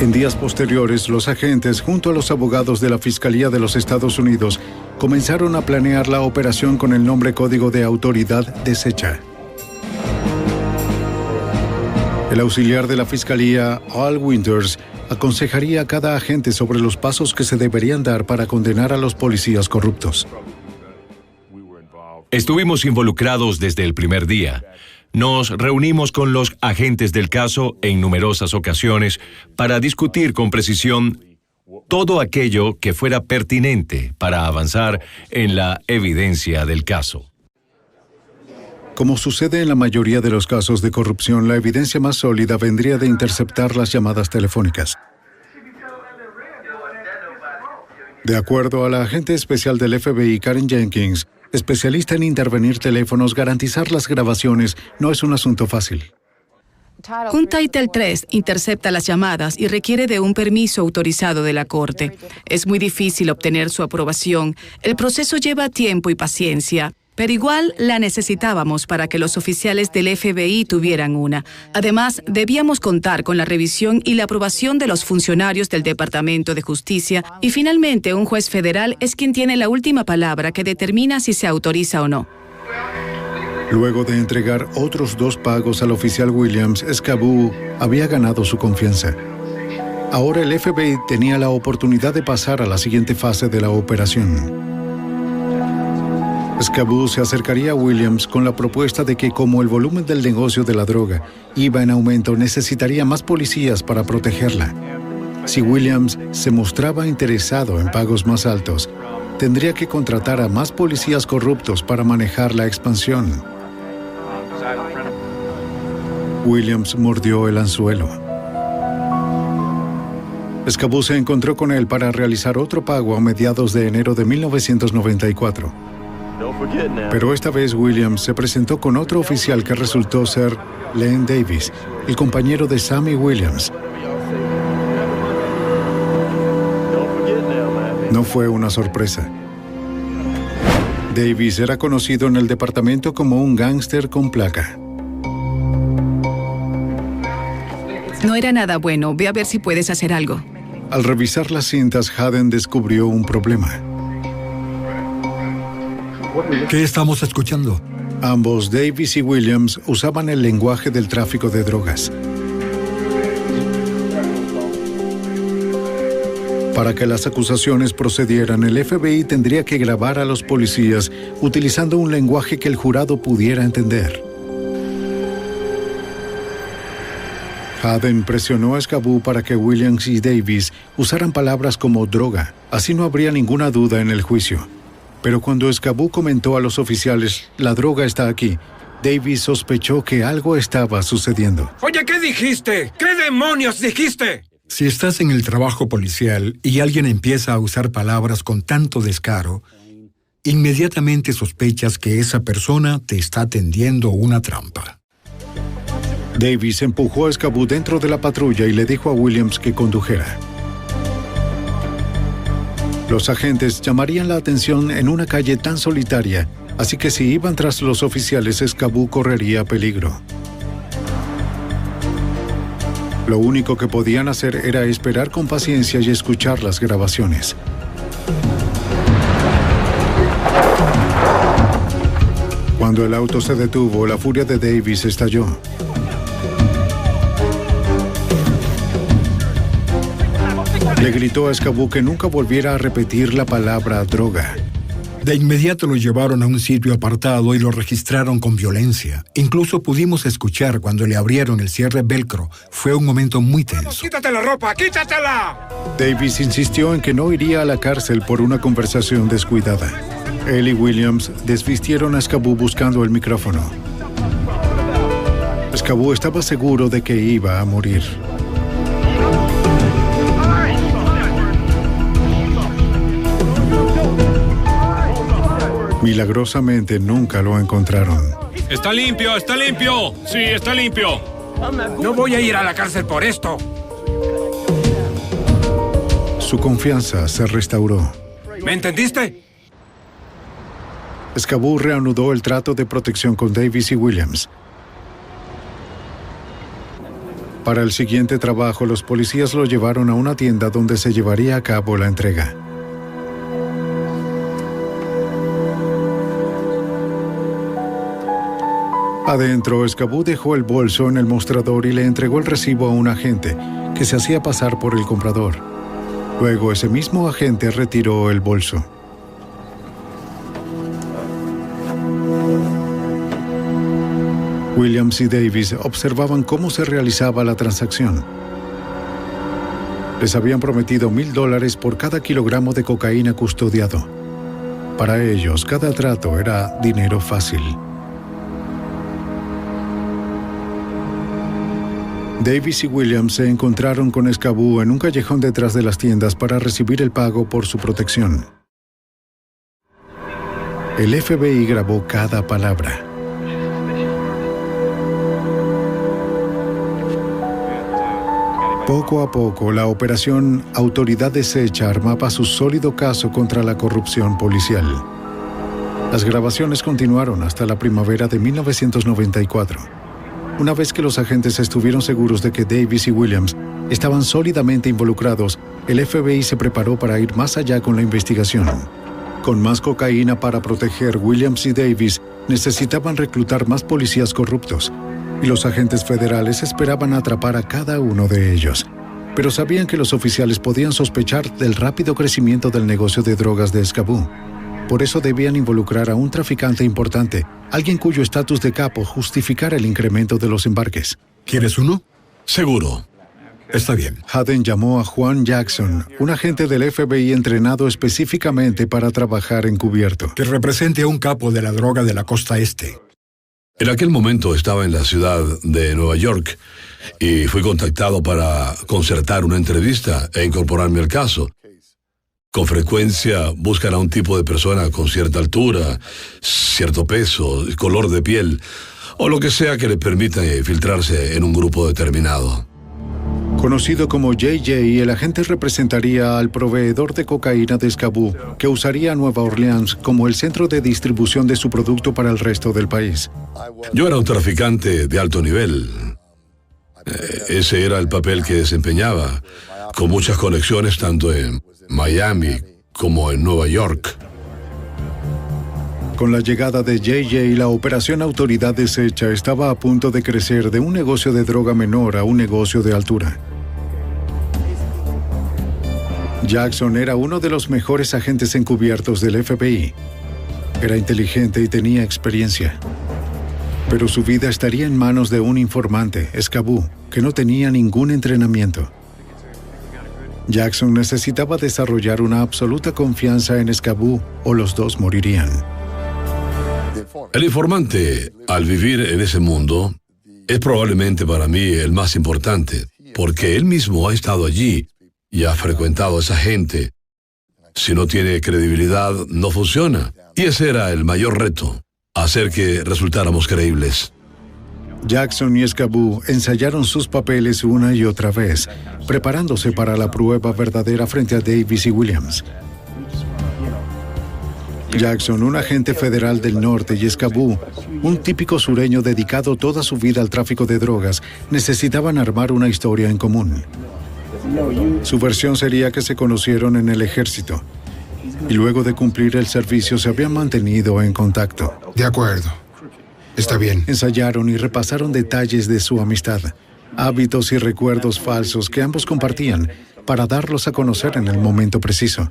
En días posteriores, los agentes, junto a los abogados de la Fiscalía de los Estados Unidos, comenzaron a planear la operación con el nombre código de Autoridad Deshecha. El auxiliar de la Fiscalía, Al Winters, aconsejaría a cada agente sobre los pasos que se deberían dar para condenar a los policías corruptos. Estuvimos involucrados desde el primer día. Nos reunimos con los agentes del caso en numerosas ocasiones para discutir con precisión todo aquello que fuera pertinente para avanzar en la evidencia del caso. Como sucede en la mayoría de los casos de corrupción, la evidencia más sólida vendría de interceptar las llamadas telefónicas. De acuerdo a la agente especial del FBI, Karen Jenkins, especialista en intervenir teléfonos, garantizar las grabaciones no es un asunto fácil. Un Title III intercepta las llamadas y requiere de un permiso autorizado de la Corte. Es muy difícil obtener su aprobación. El proceso lleva tiempo y paciencia, pero igual la necesitábamos para que los oficiales del FBI tuvieran una. Además, debíamos contar con la revisión y la aprobación de los funcionarios del Departamento de Justicia, y finalmente un juez federal es quien tiene la última palabra que determina si se autoriza o no. Luego de entregar otros 2 pagos al oficial Williams, Escabú había ganado su confianza. Ahora el FBI tenía la oportunidad de pasar a la siguiente fase de la operación. Escabú se acercaría a Williams con la propuesta de que, como el volumen del negocio de la droga iba en aumento, necesitaría más policías para protegerla. Si Williams se mostraba interesado en pagos más altos, tendría que contratar a más policías corruptos para manejar la expansión. Williams mordió el anzuelo. Escabú se encontró con él para realizar otro pago a mediados de enero de 1994. Pero esta vez Williams se presentó con otro oficial que resultó ser Len Davis, el compañero de Sammy Williams. No fue una sorpresa. Davis era conocido en el departamento como un gángster con placa. No era nada bueno. Ve a ver si puedes hacer algo. Al revisar las cintas, Haden descubrió un problema. ¿Qué estamos escuchando? Ambos, Davis y Williams, usaban el lenguaje del tráfico de drogas. Para que las acusaciones procedieran, el FBI tendría que grabar a los policías utilizando un lenguaje que el jurado pudiera entender. Haden presionó a Escabú para que Williams y Davis usaran palabras como droga. Así no habría ninguna duda en el juicio. Pero cuando Escabú comentó a los oficiales, la droga está aquí, Davis sospechó que algo estaba sucediendo. Oye, ¿qué dijiste? ¿Qué demonios dijiste? Si estás en el trabajo policial y alguien empieza a usar palabras con tanto descaro, inmediatamente sospechas que esa persona te está tendiendo una trampa. Davis empujó a Escabú dentro de la patrulla y le dijo a Williams que condujera. Los agentes llamarían la atención en una calle tan solitaria, así que si iban tras los oficiales, Escabú correría peligro. Lo único que podían hacer era esperar con paciencia y escuchar las grabaciones. Cuando el auto se detuvo, la furia de Davis estalló. Le gritó a Scaboo que nunca volviera a repetir la palabra droga. De inmediato lo llevaron a un sitio apartado y lo registraron con violencia. Incluso pudimos escuchar cuando le abrieron el cierre velcro. Fue un momento muy tenso. ¡Quítate la ropa! ¡Quítatela! Davis insistió en que no iría a la cárcel por una conversación descuidada. Él y Williams desvistieron a Scaboo buscando el micrófono. Scaboo estaba seguro de que iba a morir. Milagrosamente nunca lo encontraron. ¡Está limpio! ¡Está limpio! ¡Sí, está limpio! No voy a ir a la cárcel por esto. Su confianza se restauró. ¿Me entendiste? Scaboo reanudó el trato de protección con Davis y Williams. Para el siguiente trabajo, los policías lo llevaron a una tienda donde se llevaría a cabo la entrega. Adentro, Scaboo dejó el bolso en el mostrador y le entregó el recibo a un agente que se hacía pasar por el comprador. Luego, ese mismo agente retiró el bolso. Williams y Davis observaban cómo se realizaba la transacción. Les habían prometido $1,000 por cada kilogramo de cocaína custodiado. Para ellos, cada trato era dinero fácil. Davis y Williams se encontraron con Scaboo en un callejón detrás de las tiendas para recibir el pago por su protección. El FBI grabó cada palabra. Poco a poco, la operación Autoridad Deshecha armaba su sólido caso contra la corrupción policial. Las grabaciones continuaron hasta la primavera de 1994. Una vez que los agentes estuvieron seguros de que Davis y Williams estaban sólidamente involucrados, el FBI se preparó para ir más allá con la investigación. Con más cocaína para proteger, Williams y Davis necesitaban reclutar más policías corruptos, y los agentes federales esperaban atrapar a cada uno de ellos. Pero sabían que los oficiales podían sospechar del rápido crecimiento del negocio de drogas de Scaboo. Por eso debían involucrar a un traficante importante, alguien cuyo estatus de capo justificara el incremento de los embarques. ¿Quieres uno? Seguro. Está bien. Haden llamó a Juan Jackson, un agente del FBI entrenado específicamente para trabajar encubierto. Que represente a un capo de la droga de la costa este. En aquel momento estaba en la ciudad de Nueva York y fui contactado para concertar una entrevista e incorporarme al caso. Con frecuencia buscan a un tipo de persona con cierta altura, cierto peso, color de piel, o lo que sea que le permita infiltrarse en un grupo determinado. Conocido como JJ, el agente representaría al proveedor de cocaína de Scaboo, que usaría Nueva Orleans como el centro de distribución de su producto para el resto del país. Yo era un traficante de alto nivel. Ese era el papel que desempeñaba, con muchas conexiones tanto en Miami como en Nueva York. Con la llegada de JJ, la operación Autoridad Deshecha estaba a punto de crecer de un negocio de droga menor a un negocio de altura. Jackson era uno de los mejores agentes encubiertos del FBI. Era inteligente y tenía experiencia. Pero su vida estaría en manos de un informante, Scaboo, que no tenía ningún entrenamiento. Jackson necesitaba desarrollar una absoluta confianza en Scaboo o los dos morirían. El informante, al vivir en ese mundo, es probablemente para mí el más importante, porque él mismo ha estado allí y ha frecuentado a esa gente. Si no tiene credibilidad, no funciona. Y ese era el mayor reto, hacer que resultáramos creíbles. Jackson y Scaboo ensayaron sus papeles una y otra vez, preparándose para la prueba verdadera frente a Davis y Williams. Jackson, un agente federal del norte, y Scaboo, un típico sureño dedicado toda su vida al tráfico de drogas, necesitaban armar una historia en común. Su versión sería que se conocieron en el ejército y luego de cumplir el servicio se habían mantenido en contacto. De acuerdo. Está bien. Ensayaron y repasaron detalles de su amistad, hábitos y recuerdos falsos que ambos compartían para darlos a conocer en el momento preciso.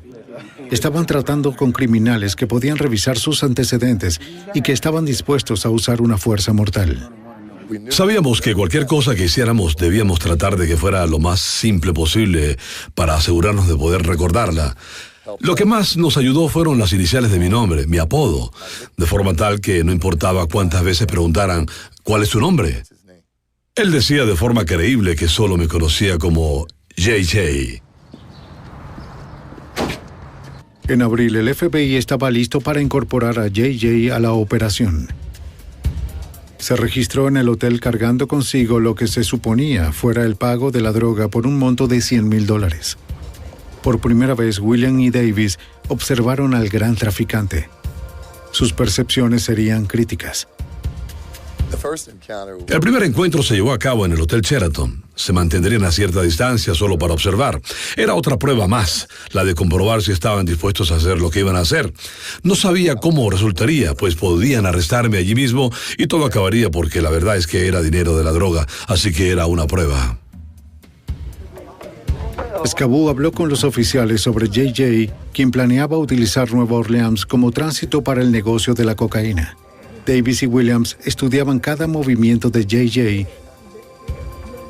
Estaban tratando con criminales que podían revisar sus antecedentes y que estaban dispuestos a usar una fuerza mortal. Sabíamos que cualquier cosa que hiciéramos debíamos tratar de que fuera lo más simple posible para asegurarnos de poder recordarla. Lo que más nos ayudó fueron las iniciales de mi nombre, mi apodo, de forma tal que no importaba cuántas veces preguntaran ¿cuál es su nombre? Él decía de forma creíble que solo me conocía como JJ. En abril, el FBI estaba listo para incorporar a JJ a la operación. Se registró en el hotel cargando consigo lo que se suponía fuera el pago de la droga por un monto de $100,000. Por primera vez, William y Davis observaron al gran traficante. Sus percepciones serían críticas. El primer encuentro se llevó a cabo en el Hotel Sheraton. Se mantendrían a cierta distancia solo para observar. Era otra prueba más, la de comprobar si estaban dispuestos a hacer lo que iban a hacer. No sabía cómo resultaría, pues podían arrestarme allí mismo y todo acabaría porque la verdad es que era dinero de la droga, así que era una prueba. Scaboo habló con los oficiales sobre JJ, quien planeaba utilizar Nueva Orleans como tránsito para el negocio de la cocaína. Davis y Williams estudiaban cada movimiento de JJ,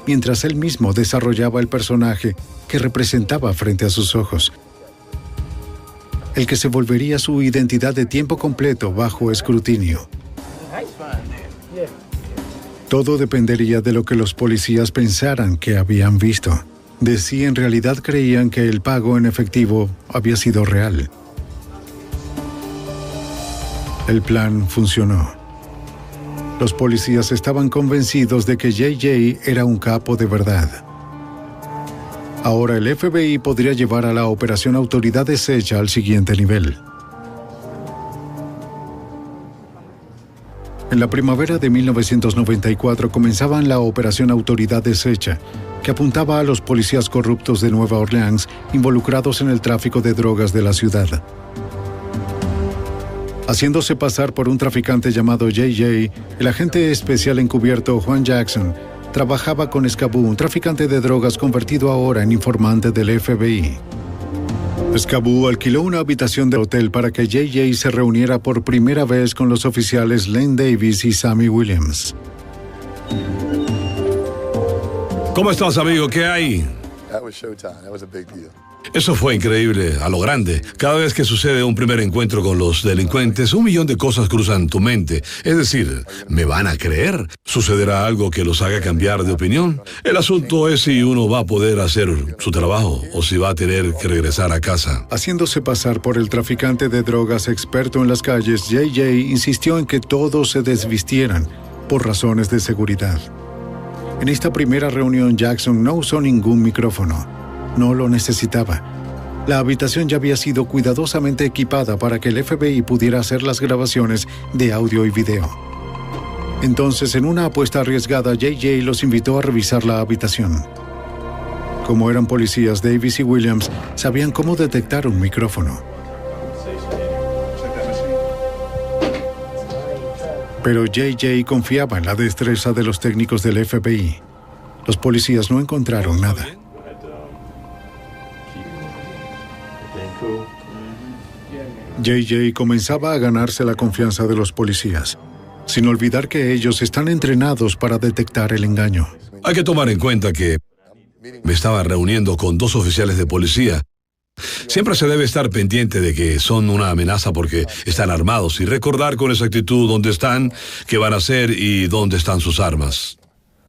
mientras él mismo desarrollaba el personaje que representaba frente a sus ojos, el que se volvería su identidad de tiempo completo bajo escrutinio. Todo dependería de lo que los policías pensaran que habían visto, de si en realidad creían que el pago en efectivo había sido real. El plan funcionó. Los policías estaban convencidos de que JJ era un capo de verdad. Ahora el FBI podría llevar a la operación Autoridad Deshecha al siguiente nivel. En la primavera de 1994 comenzaban la operación Autoridad Deshecha, que apuntaba a los policías corruptos de Nueva Orleans involucrados en el tráfico de drogas de la ciudad. Haciéndose pasar por un traficante llamado JJ, el agente especial encubierto Juan Jackson trabajaba con Scaboo, un traficante de drogas convertido ahora en informante del FBI. Scaboo alquiló una habitación del hotel para que JJ se reuniera por primera vez con los oficiales Len Davis y Sammy Williams. ¿Cómo estás, amigo? ¿Qué hay? Eso fue increíble, a lo grande. Cada vez que sucede un primer encuentro con los delincuentes, 1.000.000 de cosas cruzan tu mente. Es decir, ¿me van a creer? ¿Sucederá algo que los haga cambiar de opinión? El asunto es si uno va a poder hacer su trabajo o si va a tener que regresar a casa. Haciéndose pasar por el traficante de drogas experto en las calles, JJ insistió en que todos se desvistieran por razones de seguridad. En esta primera reunión, Jackson no usó ningún micrófono. No lo necesitaba. La habitación ya había sido cuidadosamente equipada para que el FBI pudiera hacer las grabaciones de audio y video. Entonces, en una apuesta arriesgada, JJ los invitó a revisar la habitación. Como eran policías, Davis y Williams sabían cómo detectar un micrófono. Pero JJ confiaba en la destreza de los técnicos del FBI. Los policías no encontraron nada. JJ comenzaba a ganarse la confianza de los policías, sin olvidar que ellos están entrenados para detectar el engaño. Hay que tomar en cuenta que me estaba reuniendo con 2 oficiales de policía. Siempre se debe estar pendiente de que son una amenaza porque están armados y recordar con exactitud dónde están, qué van a hacer y dónde están sus armas.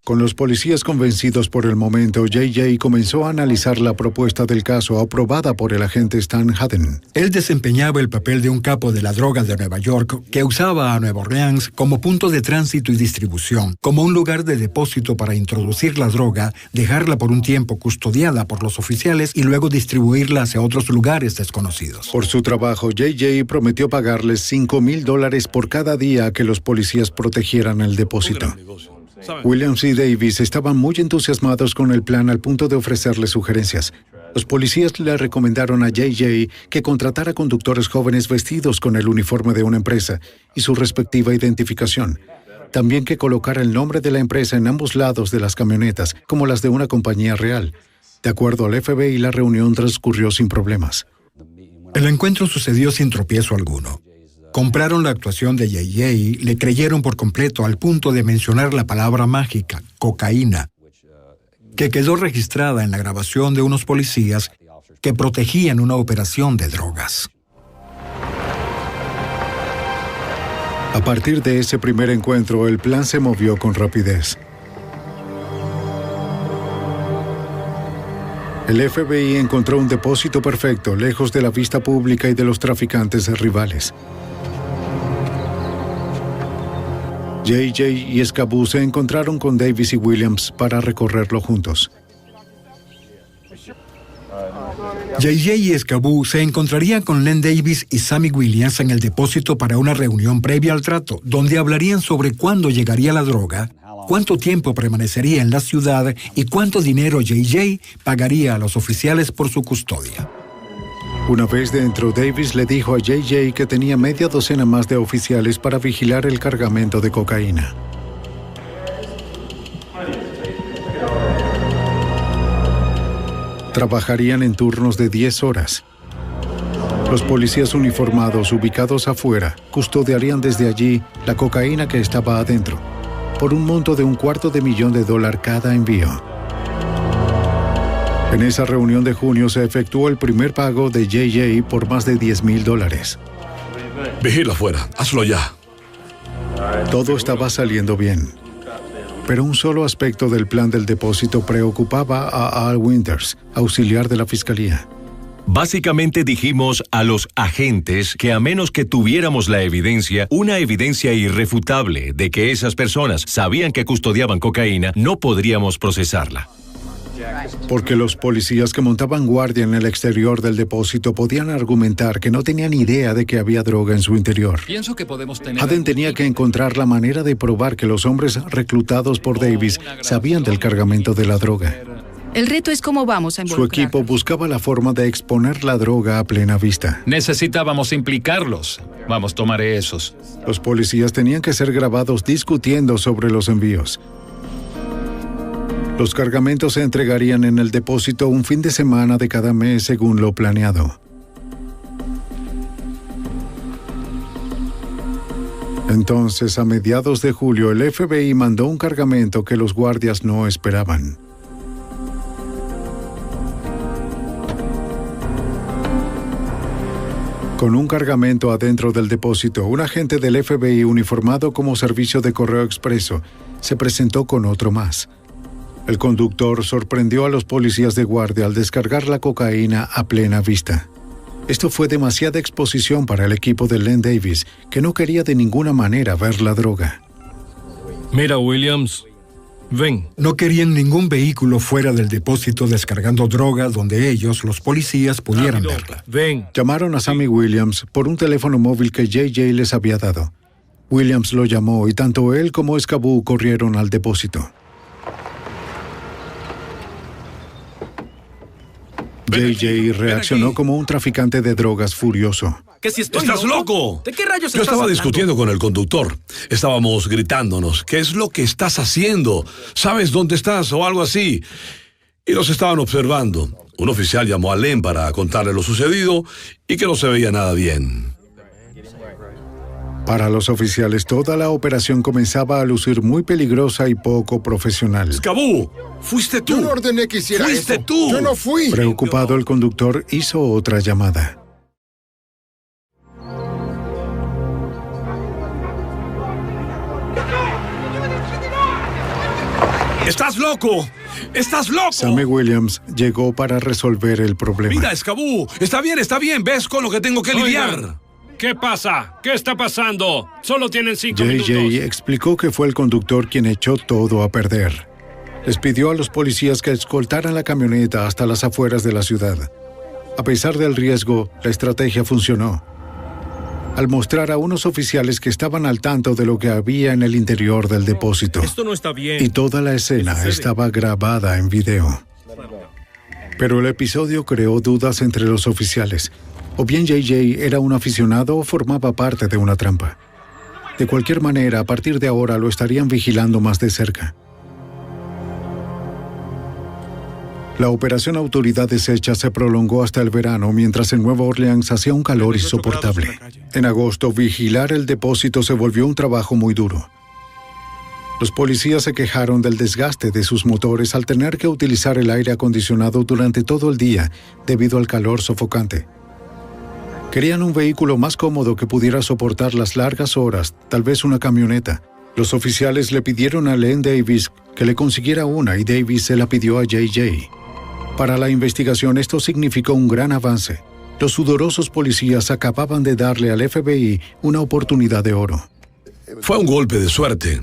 Con los policías convencidos por el momento, JJ comenzó a analizar la propuesta del caso aprobada por el agente Stan Haden. Él desempeñaba el papel de un capo de la droga de Nueva York que usaba a Nueva Orleans como punto de tránsito y distribución, como un lugar de depósito para introducir la droga, dejarla por un tiempo custodiada por los oficiales y luego distribuirla hacia otros lugares desconocidos. Por su trabajo, JJ prometió pagarles $5,000 por cada día que los policías protegieran el depósito. Williams y Davis estaban muy entusiasmados con el plan al punto de ofrecerle sugerencias. Los policías le recomendaron a JJ que contratara conductores jóvenes vestidos con el uniforme de una empresa y su respectiva identificación. También que colocara el nombre de la empresa en ambos lados de las camionetas, como las de una compañía real. De acuerdo al FBI, la reunión transcurrió sin problemas. El encuentro sucedió sin tropiezo alguno. Compraron la actuación de JJ, le creyeron por completo al punto de mencionar la palabra mágica, cocaína, que quedó registrada en la grabación de unos policías que protegían una operación de drogas. A partir de ese primer encuentro, el plan se movió con rapidez. El FBI encontró un depósito perfecto, lejos de la vista pública y de los traficantes rivales. JJ y Scaboo se encontraron con Davis y Williams para recorrerlo juntos. JJ y Scaboo se encontrarían con Len Davis y Sammy Williams en el depósito para una reunión previa al trato, donde hablarían sobre cuándo llegaría la droga, cuánto tiempo permanecería en la ciudad y cuánto dinero JJ pagaría a los oficiales por su custodia. Una vez dentro, Davis le dijo a JJ que tenía media docena más de oficiales para vigilar el cargamento de cocaína. Trabajarían en turnos de 10 horas. Los policías uniformados ubicados afuera custodiarían desde allí la cocaína que estaba adentro, por un monto de $250,000 cada envío. En esa reunión de junio se efectuó el primer pago de JJ por más de $10,000. Vigila afuera, hazlo ya. Todo estaba saliendo bien. Pero un solo aspecto del plan del depósito preocupaba a Al Winters, auxiliar de la fiscalía. Básicamente dijimos a los agentes que a menos que tuviéramos la evidencia, una evidencia irrefutable de que esas personas sabían que custodiaban cocaína, no podríamos procesarla. Porque los policías que montaban guardia en el exterior del depósito podían argumentar que no tenían idea de que había droga en su interior. Pienso que podemos tener... Haden tenía que encontrar la manera de probar que los hombres reclutados por Davis sabían del cargamento de la droga. El reto es cómo vamos a Su involucrar. equipo buscaba la forma de exponer la droga a plena vista. Necesitábamos implicarlos. Vamos, tomaré esos. Los policías tenían que ser grabados discutiendo sobre los envíos. Los cargamentos se entregarían en el depósito un fin de semana de cada mes según lo planeado. Entonces, a mediados de julio, el FBI mandó un cargamento que los guardias no esperaban. Con un cargamento adentro del depósito, un agente del FBI uniformado como servicio de correo expreso se presentó con otro más. El conductor sorprendió a los policías de guardia al descargar la cocaína a plena vista. Esto fue demasiada exposición para el equipo de Len Davis, que no quería de ninguna manera ver la droga. Mira, Williams, ven. No querían ningún vehículo fuera del depósito descargando droga donde ellos, los policías, pudieran verla. Ven. Llamaron a Sammy Williams por un teléfono móvil que JJ les había dado. Williams lo llamó y tanto él como Scaboo corrieron al depósito. JJ reaccionó como un traficante de drogas furioso. ¿Qué si estoy ¡Estás loco! ¿De qué rayos Yo estás estaba hablando? discutiendo con el conductor. Estábamos gritándonos. ¿Qué es lo que estás haciendo? ¿Sabes dónde estás? O algo así. Y nos estaban observando. Un oficial llamó a Len para contarle lo sucedido y que no se veía nada bien. Para los oficiales, toda la operación comenzaba a lucir muy peligrosa y poco profesional. ¡Scaboo! ¡Fuiste tú! Yo no ordené que hiciera ¡Fuiste eso. tú! Yo no fui. Preocupado, el conductor hizo otra llamada. ¡Estás loco! ¡Estás loco! Sammy Williams llegó para resolver el problema. Mira, Escabú, está bien. ¿Ves con lo que tengo que lidiar? Oigan, ¿qué pasa? ¿Qué está pasando? Solo tienen 5 minutos. JJ explicó que fue el conductor quien echó todo a perder. Les pidió a los policías que escoltaran la camioneta hasta las afueras de la ciudad. A pesar del riesgo, la estrategia funcionó. Al mostrar a unos oficiales que estaban al tanto de lo que había en el interior del depósito. Esto no está bien. Y toda la escena estaba grabada en video. Pero el episodio creó dudas entre los oficiales. O bien JJ era un aficionado o formaba parte de una trampa. De cualquier manera, a partir de ahora lo estarían vigilando más de cerca. La operación Autoridad Deshecha se prolongó hasta el verano, mientras en Nueva Orleans hacía un calor insoportable. En agosto, vigilar el depósito se volvió un trabajo muy duro. Los policías se quejaron del desgaste de sus motores al tener que utilizar el aire acondicionado durante todo el día debido al calor sofocante. Querían un vehículo más cómodo que pudiera soportar las largas horas, tal vez una camioneta. Los oficiales le pidieron a Len Davis que le consiguiera una y Davis se la pidió a JJ. Para la investigación esto significó un gran avance. Los sudorosos policías acababan de darle al FBI una oportunidad de oro. Fue un golpe de suerte.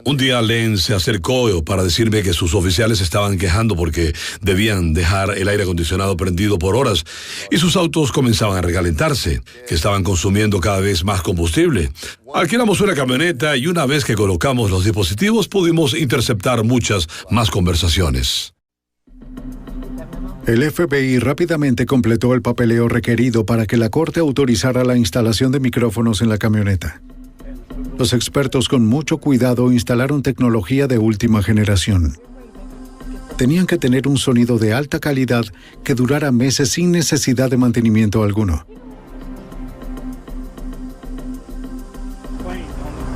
Un día Len se acercó para decirme que sus oficiales estaban quejando porque debían dejar el aire acondicionado prendido por horas y sus autos comenzaban a recalentarse, que estaban consumiendo cada vez más combustible. Alquilamos una camioneta y una vez que colocamos los dispositivos pudimos interceptar muchas más conversaciones. El FBI rápidamente completó el papeleo requerido para que la corte autorizara la instalación de micrófonos en la camioneta. Los expertos con mucho cuidado instalaron tecnología de última generación. Tenían que tener un sonido de alta calidad que durara meses sin necesidad de mantenimiento alguno.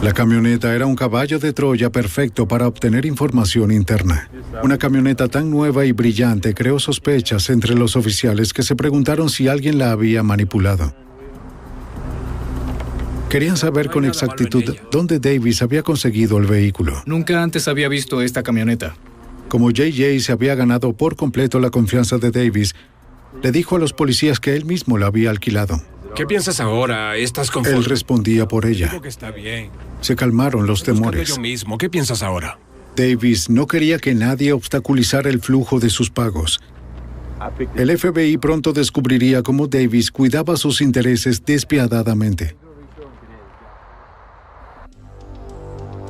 La camioneta era un caballo de Troya perfecto para obtener información interna. Una camioneta tan nueva y brillante creó sospechas entre los oficiales que se preguntaron si alguien la había manipulado. Querían saber con exactitud dónde Davis había conseguido el vehículo. Nunca antes había visto esta camioneta. Como JJ se había ganado por completo la confianza de Davis, le dijo a los policías que él mismo la había alquilado. ¿Qué piensas ahora? ¿Estás conforme? Él respondía por ella. Digo que está bien. Se calmaron los temores. Yo mismo. ¿Qué piensas ahora? Davis no quería que nadie obstaculizara el flujo de sus pagos. El FBI pronto descubriría cómo Davis cuidaba sus intereses despiadadamente.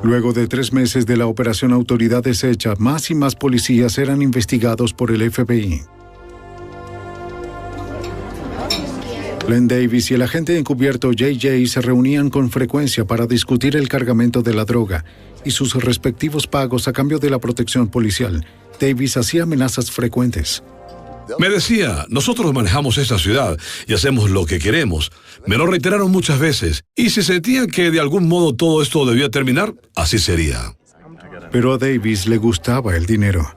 Luego de 3 meses de la operación Autoridad Deshecha, más y más policías eran investigados por el FBI. Len Davis y el agente encubierto JJ se reunían con frecuencia para discutir el cargamento de la droga y sus respectivos pagos a cambio de la protección policial. Davis hacía amenazas frecuentes. Me decía, nosotros manejamos esta ciudad y hacemos lo que queremos. Me lo reiteraron muchas veces. Y si sentían que de algún modo todo esto debía terminar, así sería. Pero a Davis le gustaba el dinero.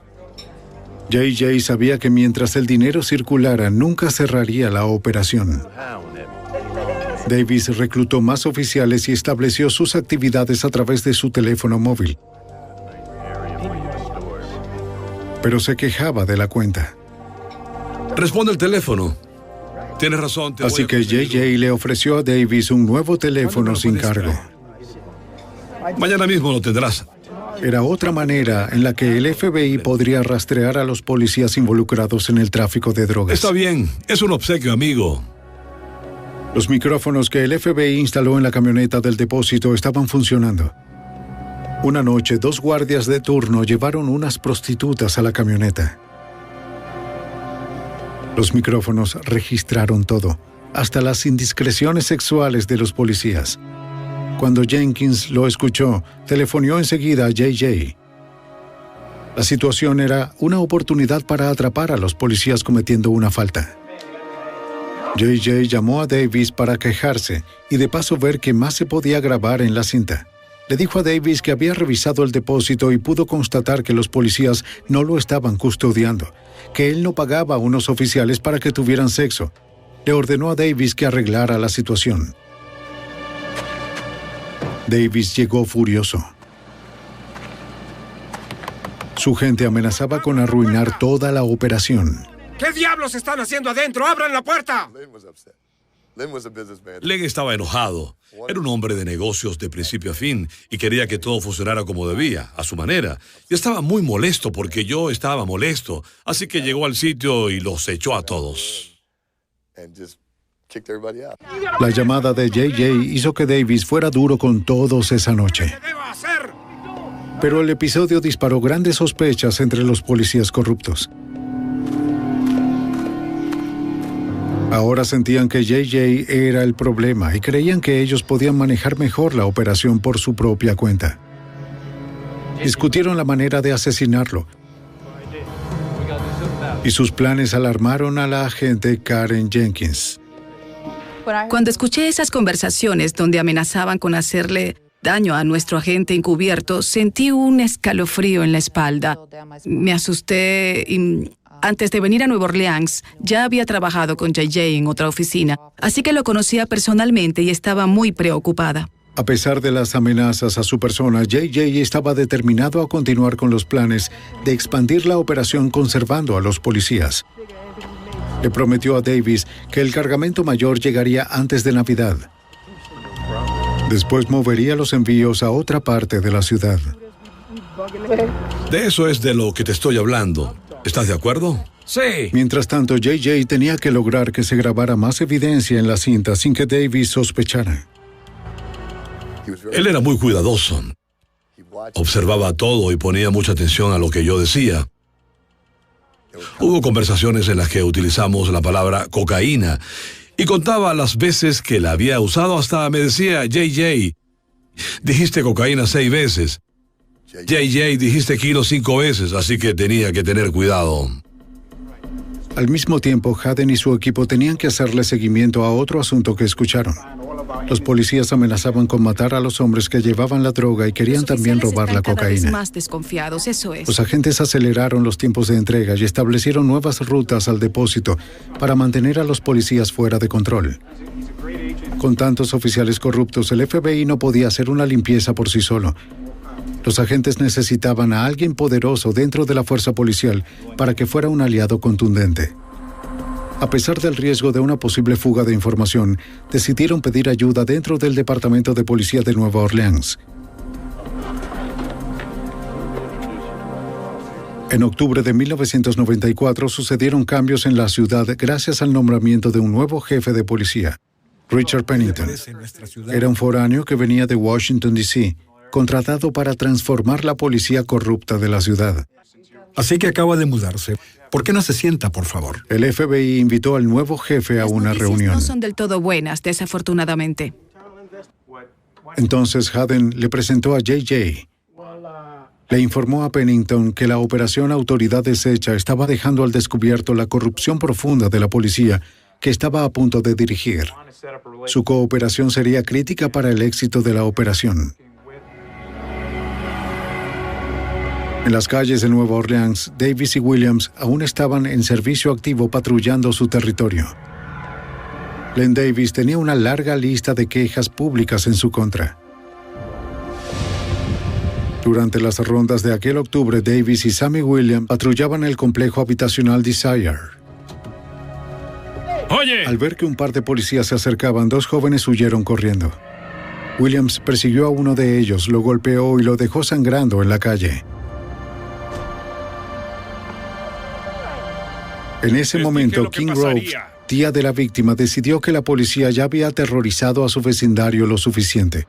JJ sabía que mientras el dinero circulara, nunca cerraría la operación. Davis reclutó más oficiales y estableció sus actividades a través de su teléfono móvil. Pero se quejaba de la cuenta. Responde el teléfono. Tienes razón. Así que JJ le ofreció a Davis un nuevo teléfono sin cargo. Mañana mismo lo tendrás. Era otra manera en la que el FBI podría rastrear a los policías involucrados en el tráfico de drogas. Está bien, es un obsequio, amigo. Los micrófonos que el FBI instaló en la camioneta del depósito estaban funcionando. Una noche, 2 guardias de turno llevaron unas prostitutas a la camioneta. Los micrófonos registraron todo, hasta las indiscreciones sexuales de los policías. Cuando Jenkins lo escuchó, telefonió enseguida a JJ. La situación era una oportunidad para atrapar a los policías cometiendo una falta. JJ llamó a Davis para quejarse y de paso ver qué más se podía grabar en la cinta. Le dijo a Davis que había revisado el depósito y pudo constatar que los policías no lo estaban custodiando, que él no pagaba a unos oficiales para que tuvieran sexo. Le ordenó a Davis que arreglara la situación. Davis llegó furioso. Su gente amenazaba con arruinar toda la operación. ¿Qué diablos están haciendo adentro? ¡Abran la puerta! Len estaba enojado. Era un hombre de negocios de principio a fin y quería que todo funcionara como debía, a su manera. Y estaba muy molesto porque yo estaba molesto. Así que llegó al sitio y los echó a todos. La llamada de JJ hizo que Davis fuera duro con todos esa noche. Pero el episodio disparó grandes sospechas entre los policías corruptos. Ahora sentían que JJ era el problema y creían que ellos podían manejar mejor la operación por su propia cuenta. Discutieron la manera de asesinarlo. Y sus planes alarmaron a la agente Karen Jenkins. Cuando escuché esas conversaciones donde amenazaban con hacerle daño a nuestro agente encubierto, sentí un escalofrío en la espalda. Me asusté y antes de venir a Nueva Orleans ya había trabajado con JJ en otra oficina, así que lo conocía personalmente y estaba muy preocupada. A pesar de las amenazas a su persona, JJ estaba determinado a continuar con los planes de expandir la operación conservando a los policías. Le prometió a Davis que el cargamento mayor llegaría antes de Navidad. Después movería los envíos a otra parte de la ciudad. De eso es de lo que te estoy hablando. ¿Estás de acuerdo? Sí. Mientras tanto, JJ tenía que lograr que se grabara más evidencia en la cinta sin que Davis sospechara. Él era muy cuidadoso. Observaba todo y ponía mucha atención a lo que yo decía. Hubo conversaciones en las que utilizamos la palabra cocaína y contaba las veces que la había usado. Hasta me decía, JJ, dijiste cocaína 6 veces. JJ, dijiste kilo 5 veces, así que tenía que tener cuidado. Al mismo tiempo, Haden y su equipo tenían que hacerle seguimiento a otro asunto que escucharon. Los policías amenazaban con matar a los hombres que llevaban la droga y querían también robar la Cada vez cocaína. más desconfiados, eso es. Los agentes aceleraron los tiempos de entrega y establecieron nuevas rutas al depósito para mantener a los policías fuera de control. Con tantos oficiales corruptos, el FBI no podía hacer una limpieza por sí solo. Los agentes necesitaban a alguien poderoso dentro de la fuerza policial para que fuera un aliado contundente. A pesar del riesgo de una posible fuga de información, decidieron pedir ayuda dentro del Departamento de Policía de Nueva Orleans. En octubre de 1994 sucedieron cambios en la ciudad gracias al nombramiento de un nuevo jefe de policía, Richard Pennington. Era un foráneo que venía de Washington, D.C., contratado para transformar la policía corrupta de la ciudad. Así que acaba de mudarse. ¿Por qué no se sienta, por favor? El FBI invitó al nuevo jefe a una reunión. No son del todo buenas, desafortunadamente. Entonces Haden le presentó a JJ. Le informó a Pennington que la operación Autoridad Deshecha estaba dejando al descubierto la corrupción profunda de la policía que estaba a punto de dirigir. Su cooperación sería crítica para el éxito de la operación. En las calles de Nueva Orleans, Davis y Williams aún estaban en servicio activo patrullando su territorio. Len Davis tenía una larga lista de quejas públicas en su contra. Durante las rondas de aquel octubre, Davis y Sammy Williams patrullaban el complejo habitacional Desire. ¡Oye! Al ver que un par de policías se acercaban, 2 jóvenes huyeron corriendo. Williams persiguió a uno de ellos, lo golpeó y lo dejó sangrando en la calle. En ese momento, King Groves, tía de la víctima, decidió que la policía ya había aterrorizado a su vecindario lo suficiente.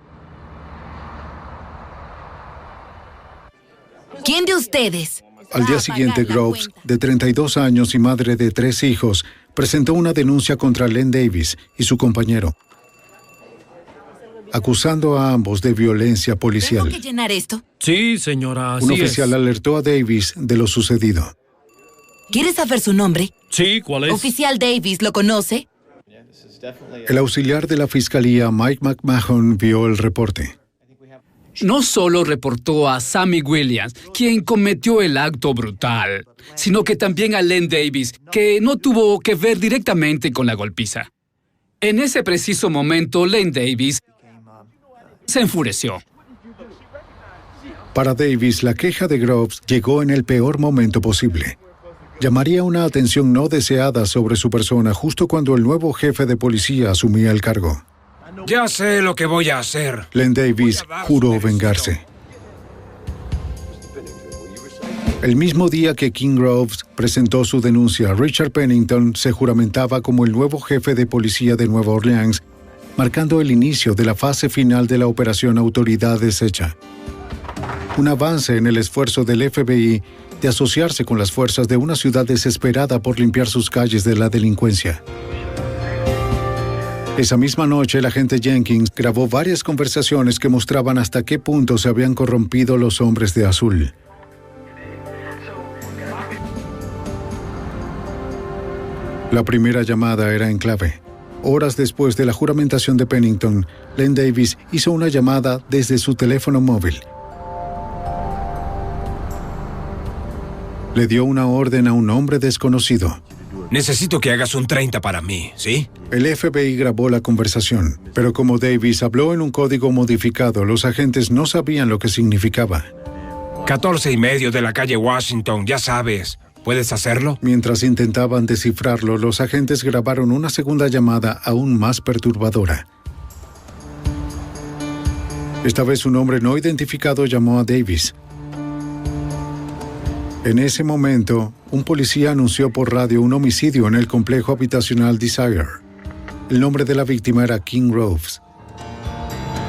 ¿Quién de ustedes? Al día siguiente, Groves, de 32 años y madre de 3 hijos, presentó una denuncia contra Len Davis y su compañero, acusando a ambos de violencia policial. ¿Tengo que llenar esto? Sí, señora, Un oficial alertó a Davis de lo sucedido. ¿Quieres saber su nombre? Sí, ¿cuál es? Oficial Davis, ¿lo conoce? El auxiliar de la fiscalía, Mike McMahon, vio el reporte. No solo reportó a Sammy Williams, quien cometió el acto brutal, sino que también a Len Davis, que no tuvo que ver directamente con la golpiza. En ese preciso momento, Len Davis se enfureció. Para Davis, la queja de Groves llegó en el peor momento posible. Llamaría una atención no deseada sobre su persona justo cuando el nuevo jefe de policía asumía el cargo. Ya sé lo que voy a hacer. Len Davis juró vengarse. El mismo día que King Groves presentó su denuncia, Richard Pennington se juramentaba como el nuevo jefe de policía de Nueva Orleans, marcando el inicio de la fase final de la operación Autoridad Deshecha. Un avance en el esfuerzo del FBI de asociarse con las fuerzas de una ciudad desesperada por limpiar sus calles de la delincuencia. Esa misma noche, el agente Jenkins grabó varias conversaciones que mostraban hasta qué punto se habían corrompido los hombres de azul. La primera llamada era en clave. Horas después de la juramentación de Pennington, Len Davis hizo una llamada desde su teléfono móvil. Le dio una orden a un hombre desconocido. Necesito que hagas un 30 para mí, ¿sí? El FBI grabó la conversación, pero como Davis habló en un código modificado, los agentes no sabían lo que significaba. 14:30 de la calle Washington, ya sabes. ¿Puedes hacerlo? Mientras intentaban descifrarlo, los agentes grabaron una segunda llamada aún más perturbadora. Esta vez un hombre no identificado llamó a Davis. En ese momento, un policía anunció por radio un homicidio en el complejo habitacional Desire. El nombre de la víctima era King Groves.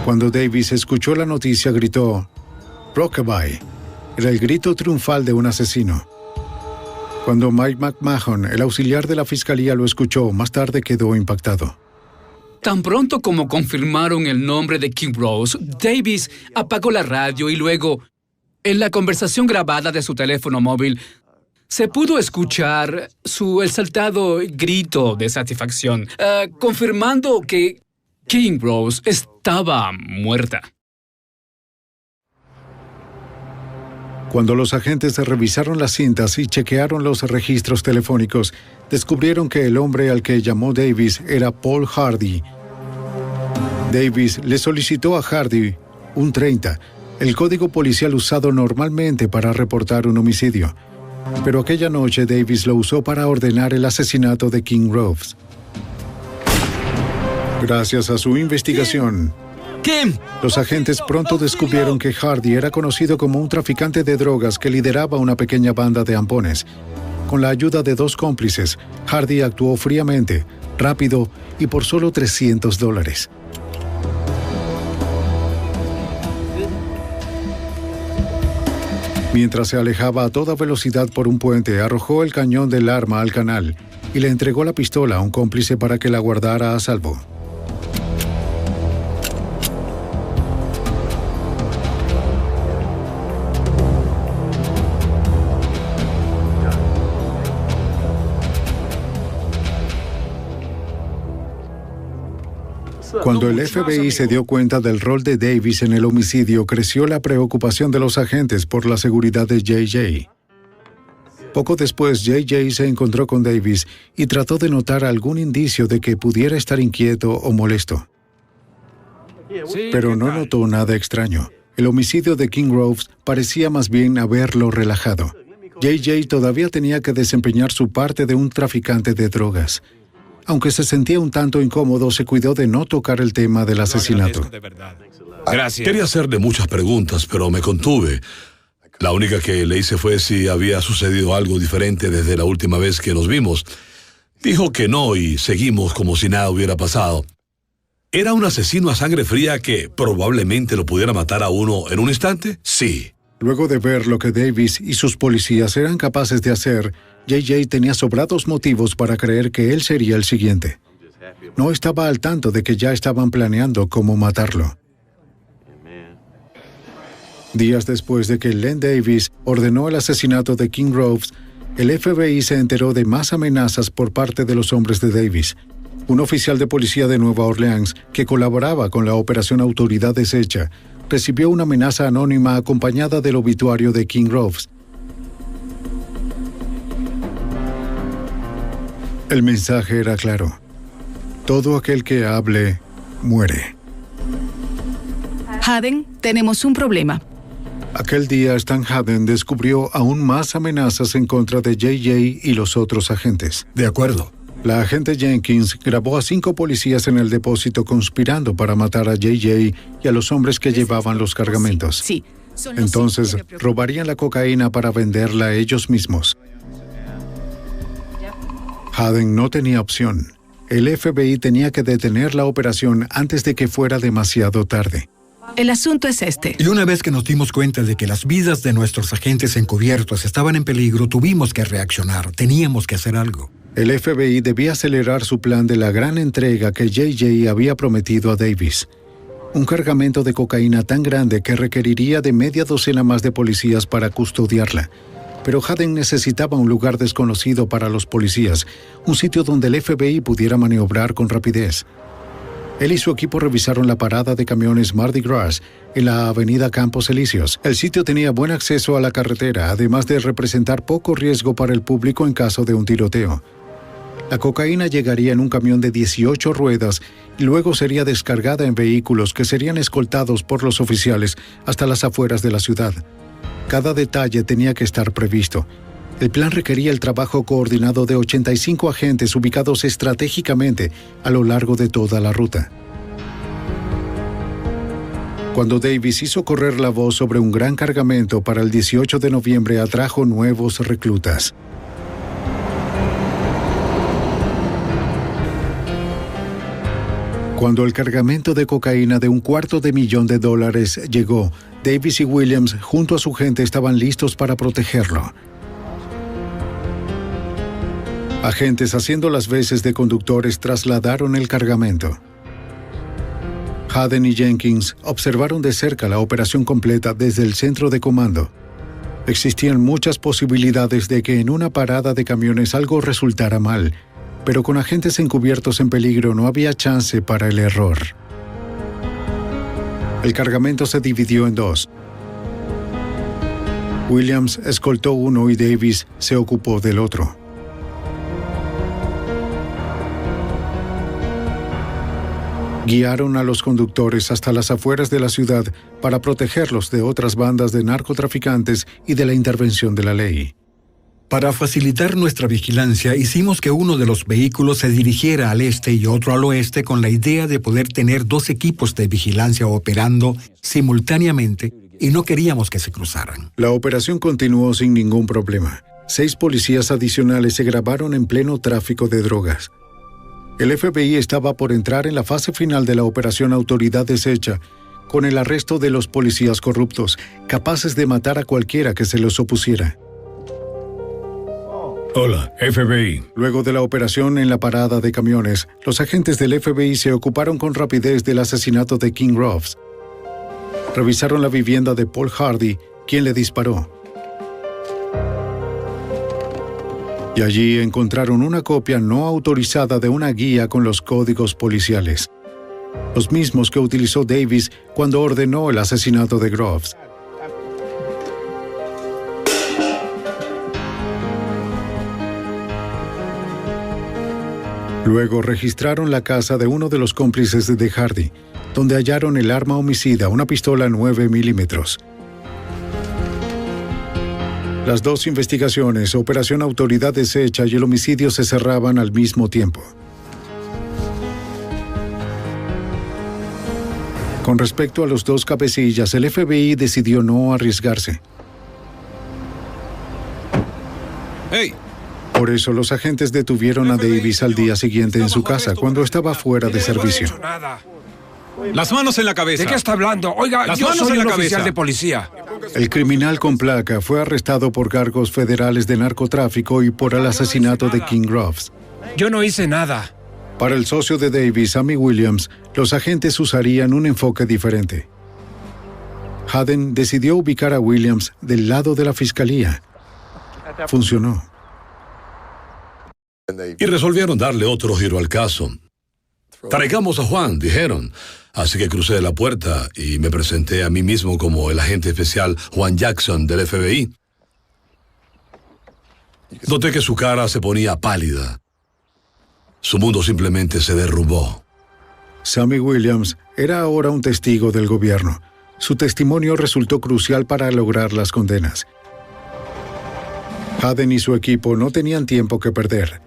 Cuando Davis escuchó la noticia, gritó, "Rockabye". Era el grito triunfal de un asesino. Cuando Mike McMahon, el auxiliar de la fiscalía, lo escuchó, más tarde quedó impactado. Tan pronto como confirmaron el nombre de King Groves, Davis apagó la radio y luego, en la conversación grabada de su teléfono móvil, se pudo escuchar su exaltado grito de satisfacción, confirmando que King Groves estaba muerta. Cuando los agentes revisaron las cintas y chequearon los registros telefónicos, descubrieron que el hombre al que llamó Davis era Paul Hardy. Davis le solicitó a Hardy un 30, el código policial usado normalmente para reportar un homicidio. Pero aquella noche Davis lo usó para ordenar el asesinato de King Groves. Gracias a su investigación, los agentes pronto descubrieron que Hardy era conocido como un traficante de drogas que lideraba una pequeña banda de ampones. Con la ayuda de 2 cómplices, Hardy actuó fríamente, rápido y por solo $300. Mientras se alejaba a toda velocidad por un puente, arrojó el cañón del arma al canal y le entregó la pistola a un cómplice para que la guardara a salvo. Cuando el FBI se dio cuenta del rol de Davis en el homicidio, creció la preocupación de los agentes por la seguridad de JJ. Poco después, JJ se encontró con Davis y trató de notar algún indicio de que pudiera estar inquieto o molesto. Pero no notó nada extraño. El homicidio de King Groves parecía más bien haberlo relajado. JJ todavía tenía que desempeñar su parte de un traficante de drogas. Aunque se sentía un tanto incómodo, se cuidó de no tocar el tema del asesinato. Gracias. Quería hacerle muchas preguntas, pero me contuve. La única que le hice fue si había sucedido algo diferente desde la última vez que nos vimos. Dijo que no y seguimos como si nada hubiera pasado. ¿Era un asesino a sangre fría que probablemente lo pudiera matar a uno en un instante? Sí. Luego de ver lo que Davis y sus policías eran capaces de hacer, JJ tenía sobrados motivos para creer que él sería el siguiente. No estaba al tanto de que ya estaban planeando cómo matarlo. Días después de que Len Davis ordenó el asesinato de King Groves, el FBI se enteró de más amenazas por parte de los hombres de Davis. Un oficial de policía de Nueva Orleans, que colaboraba con la operación Autoridad Deshecha, recibió una amenaza anónima acompañada del obituario de King Groves. El mensaje era claro. Todo aquel que hable, muere. Haden, tenemos un problema. Aquel día, Stan Haden descubrió aún más amenazas en contra de JJ y los otros agentes. De acuerdo. La agente Jenkins grabó a 5 policías en el depósito conspirando para matar a JJ y a los hombres que llevaban los cargamentos. Sí. Entonces, robarían la cocaína para venderla ellos mismos. Haden no tenía opción. El FBI tenía que detener la operación antes de que fuera demasiado tarde. El asunto es este. Y una vez que nos dimos cuenta de que las vidas de nuestros agentes encubiertos estaban en peligro, tuvimos que reaccionar. Teníamos que hacer algo. El FBI debía acelerar su plan de la gran entrega que JJ había prometido a Davis. Un cargamento de cocaína tan grande que requeriría de media docena más de policías para custodiarla. Pero Haden necesitaba un lugar desconocido para los policías, un sitio donde el FBI pudiera maniobrar con rapidez. Él y su equipo revisaron la parada de camiones Mardi Gras en la avenida Campos Elíseos. El sitio tenía buen acceso a la carretera, además de representar poco riesgo para el público en caso de un tiroteo. La cocaína llegaría en un camión de 18 ruedas y luego sería descargada en vehículos que serían escoltados por los oficiales hasta las afueras de la ciudad. Cada detalle tenía que estar previsto. El plan requería el trabajo coordinado de 85 agentes ubicados estratégicamente a lo largo de toda la ruta. Cuando Davis hizo correr la voz sobre un gran cargamento para el 18 de noviembre, atrajo nuevos reclutas. Cuando el cargamento de cocaína de $250,000 llegó, Davis y Williams, junto a su gente, estaban listos para protegerlo. Agentes haciendo las veces de conductores trasladaron el cargamento. Haden y Jenkins observaron de cerca la operación completa desde el centro de comando. Existían muchas posibilidades de que en una parada de camiones algo resultara mal, pero con agentes encubiertos en peligro no había chance para el error. El cargamento se dividió en 2. Williams escoltó uno y Davis se ocupó del otro. Guiaron a los conductores hasta las afueras de la ciudad para protegerlos de otras bandas de narcotraficantes y de la intervención de la ley. Para facilitar nuestra vigilancia, hicimos que uno de los vehículos se dirigiera al este y otro al oeste con la idea de poder tener 2 equipos de vigilancia operando simultáneamente y no queríamos que se cruzaran. La operación continuó sin ningún problema. 6 policías adicionales se grabaron en pleno tráfico de drogas. El FBI estaba por entrar en la fase final de la operación Autoridad Deshecha, con el arresto de los policías corruptos, capaces de matar a cualquiera que se les opusiera. Hola, FBI. Luego de la operación en la parada de camiones, los agentes del FBI se ocuparon con rapidez del asesinato de King Groves. Revisaron la vivienda de Paul Hardy, quien le disparó. Y allí encontraron una copia no autorizada de una guía con los códigos policiales, los mismos que utilizó Davis cuando ordenó el asesinato de Groves. Luego registraron la casa de uno de los cómplices de Hardy, donde hallaron el arma homicida, una pistola 9 milímetros. Las 2 investigaciones, Operación Autoridad Deshecha y el homicidio, se cerraban al mismo tiempo. Con respecto a los 2 cabecillas, el FBI decidió no arriesgarse. ¡Hey! Por eso los agentes detuvieron a Davis al día siguiente en su casa, cuando estaba fuera de servicio. Las manos en la cabeza. ¿De qué está hablando? Oiga, yo soy un oficial de policía. El criminal con placa fue arrestado por cargos federales de narcotráfico y por el asesinato de King Groves. Yo no hice nada. Para el socio de Davis, Sammy Williams, los agentes usarían un enfoque diferente. Haden decidió ubicar a Williams del lado de la fiscalía. Funcionó. Y resolvieron darle otro giro al caso. Traigamos a Juan, dijeron. Así que crucé la puerta y me presenté a mí mismo como el agente especial Juan Jackson del FBI. Noté que su cara se ponía pálida. Su mundo simplemente se derrumbó. Sammy Williams era ahora un testigo del gobierno. Su testimonio resultó crucial para lograr las condenas. Hadden y su equipo no tenían tiempo que perder.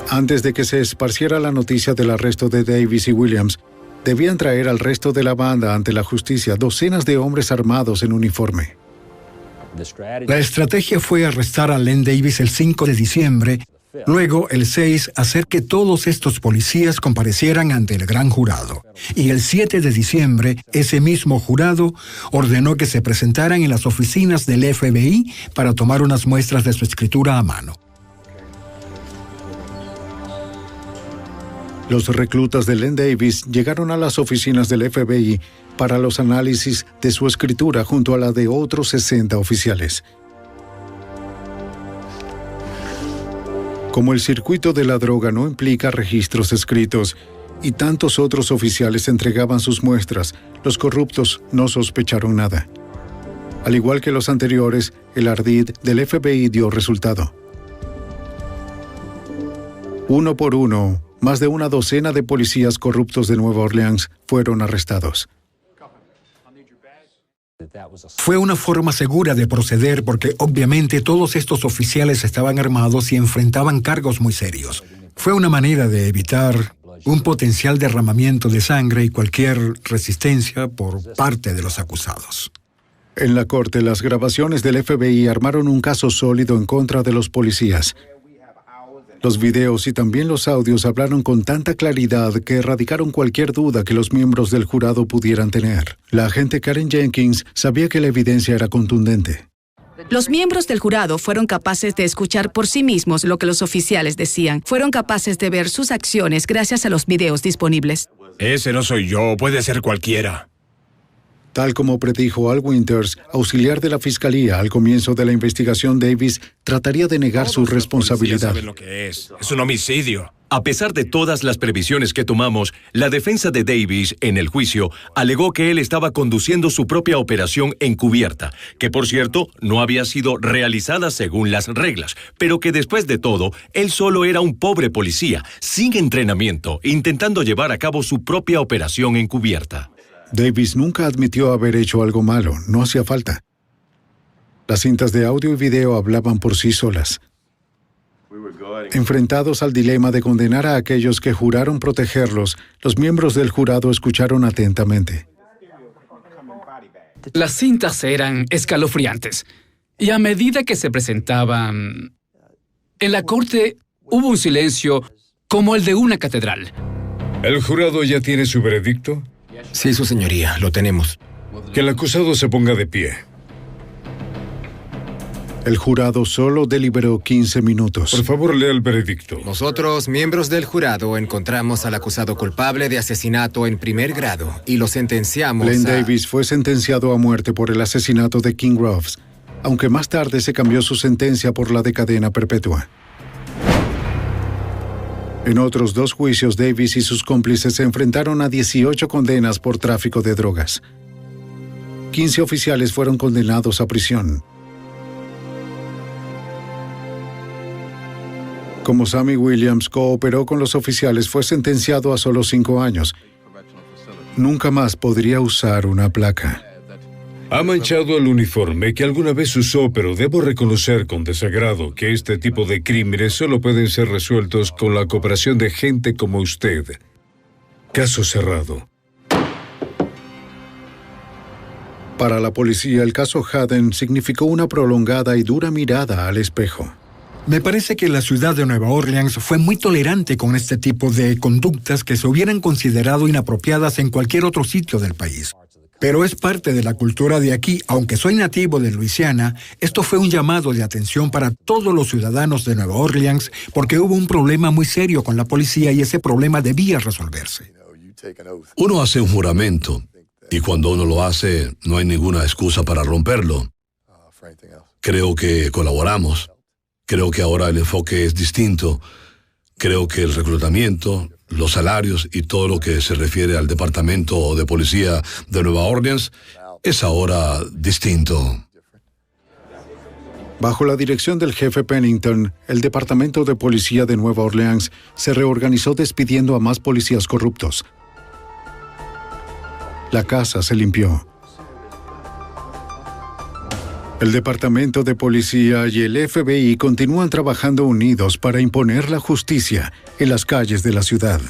Antes de que se esparciera la noticia del arresto de Davis y Williams, debían traer al resto de la banda ante la justicia, docenas de hombres armados en uniforme. La estrategia fue arrestar a Len Davis el 5 de diciembre, luego el 6 hacer que todos estos policías comparecieran ante el gran jurado. Y el 7 de diciembre, ese mismo jurado ordenó que se presentaran en las oficinas del FBI para tomar unas muestras de su escritura a mano. Los reclutas de Len Davis llegaron a las oficinas del FBI para los análisis de su escritura junto a la de otros 60 oficiales. Como el circuito de la droga no implica registros escritos y tantos otros oficiales entregaban sus muestras, los corruptos no sospecharon nada. Al igual que los anteriores, el ardid del FBI dio resultado. Uno por uno, más de una docena de policías corruptos de Nueva Orleans fueron arrestados. Fue una forma segura de proceder porque obviamente todos estos oficiales estaban armados y enfrentaban cargos muy serios. Fue una manera de evitar un potencial derramamiento de sangre y cualquier resistencia por parte de los acusados. En la corte, las grabaciones del FBI armaron un caso sólido en contra de los policías. Los videos y también los audios hablaron con tanta claridad que erradicaron cualquier duda que los miembros del jurado pudieran tener. La agente Karen Jenkins sabía que la evidencia era contundente. Los miembros del jurado fueron capaces de escuchar por sí mismos lo que los oficiales decían. Fueron capaces de ver sus acciones gracias a los videos disponibles. Ese no soy yo, puede ser cualquiera. Tal como predijo Al Winters, auxiliar de la fiscalía al comienzo de la investigación, Davis trataría de negar su responsabilidad. ¿Saben lo que es? Es un homicidio. A pesar de todas las previsiones que tomamos, la defensa de Davis en el juicio alegó que él estaba conduciendo su propia operación encubierta, que por cierto no había sido realizada según las reglas, pero que después de todo, él solo era un pobre policía, sin entrenamiento, intentando llevar a cabo su propia operación encubierta. Davis nunca admitió haber hecho algo malo, no hacía falta. Las cintas de audio y video hablaban por sí solas. Enfrentados al dilema de condenar a aquellos que juraron protegerlos, los miembros del jurado escucharon atentamente. Las cintas eran escalofriantes, y a medida que se presentaban en la corte, hubo un silencio como el de una catedral. ¿El jurado ya tiene su veredicto? Sí, su señoría, lo tenemos. Que el acusado se ponga de pie. El jurado solo deliberó 15 minutos. Por favor, lea el veredicto. Nosotros, miembros del jurado, encontramos al acusado culpable de asesinato en primer grado y lo sentenciamos Len Davis fue sentenciado a muerte por el asesinato de King Groves, aunque más tarde se cambió su sentencia por la de cadena perpetua. En otros 2 juicios, Davis y sus cómplices se enfrentaron a 18 condenas por tráfico de drogas. 15 oficiales fueron condenados a prisión. Como Sammy Williams cooperó con los oficiales, fue sentenciado a solo 5 años. Nunca más podría usar una placa. Ha manchado el uniforme que alguna vez usó, pero debo reconocer con desagrado que este tipo de crímenes solo pueden ser resueltos con la cooperación de gente como usted. Caso cerrado. Para la policía, el caso Hadden significó una prolongada y dura mirada al espejo. Me parece que la ciudad de Nueva Orleans fue muy tolerante con este tipo de conductas que se hubieran considerado inapropiadas en cualquier otro sitio del país. Pero es parte de la cultura de aquí. Aunque soy nativo de Luisiana, esto fue un llamado de atención para todos los ciudadanos de Nueva Orleans porque hubo un problema muy serio con la policía y ese problema debía resolverse. Uno hace un juramento y cuando uno lo hace no hay ninguna excusa para romperlo. Creo que colaboramos. Creo que ahora el enfoque es distinto. Creo que el reclutamiento, los salarios y todo lo que se refiere al Departamento de Policía de Nueva Orleans es ahora distinto. Bajo la dirección del jefe Pennington, el Departamento de Policía de Nueva Orleans se reorganizó despidiendo a más policías corruptos. La casa se limpió. El Departamento de Policía y el FBI continúan trabajando unidos para imponer la justicia en las calles de la ciudad.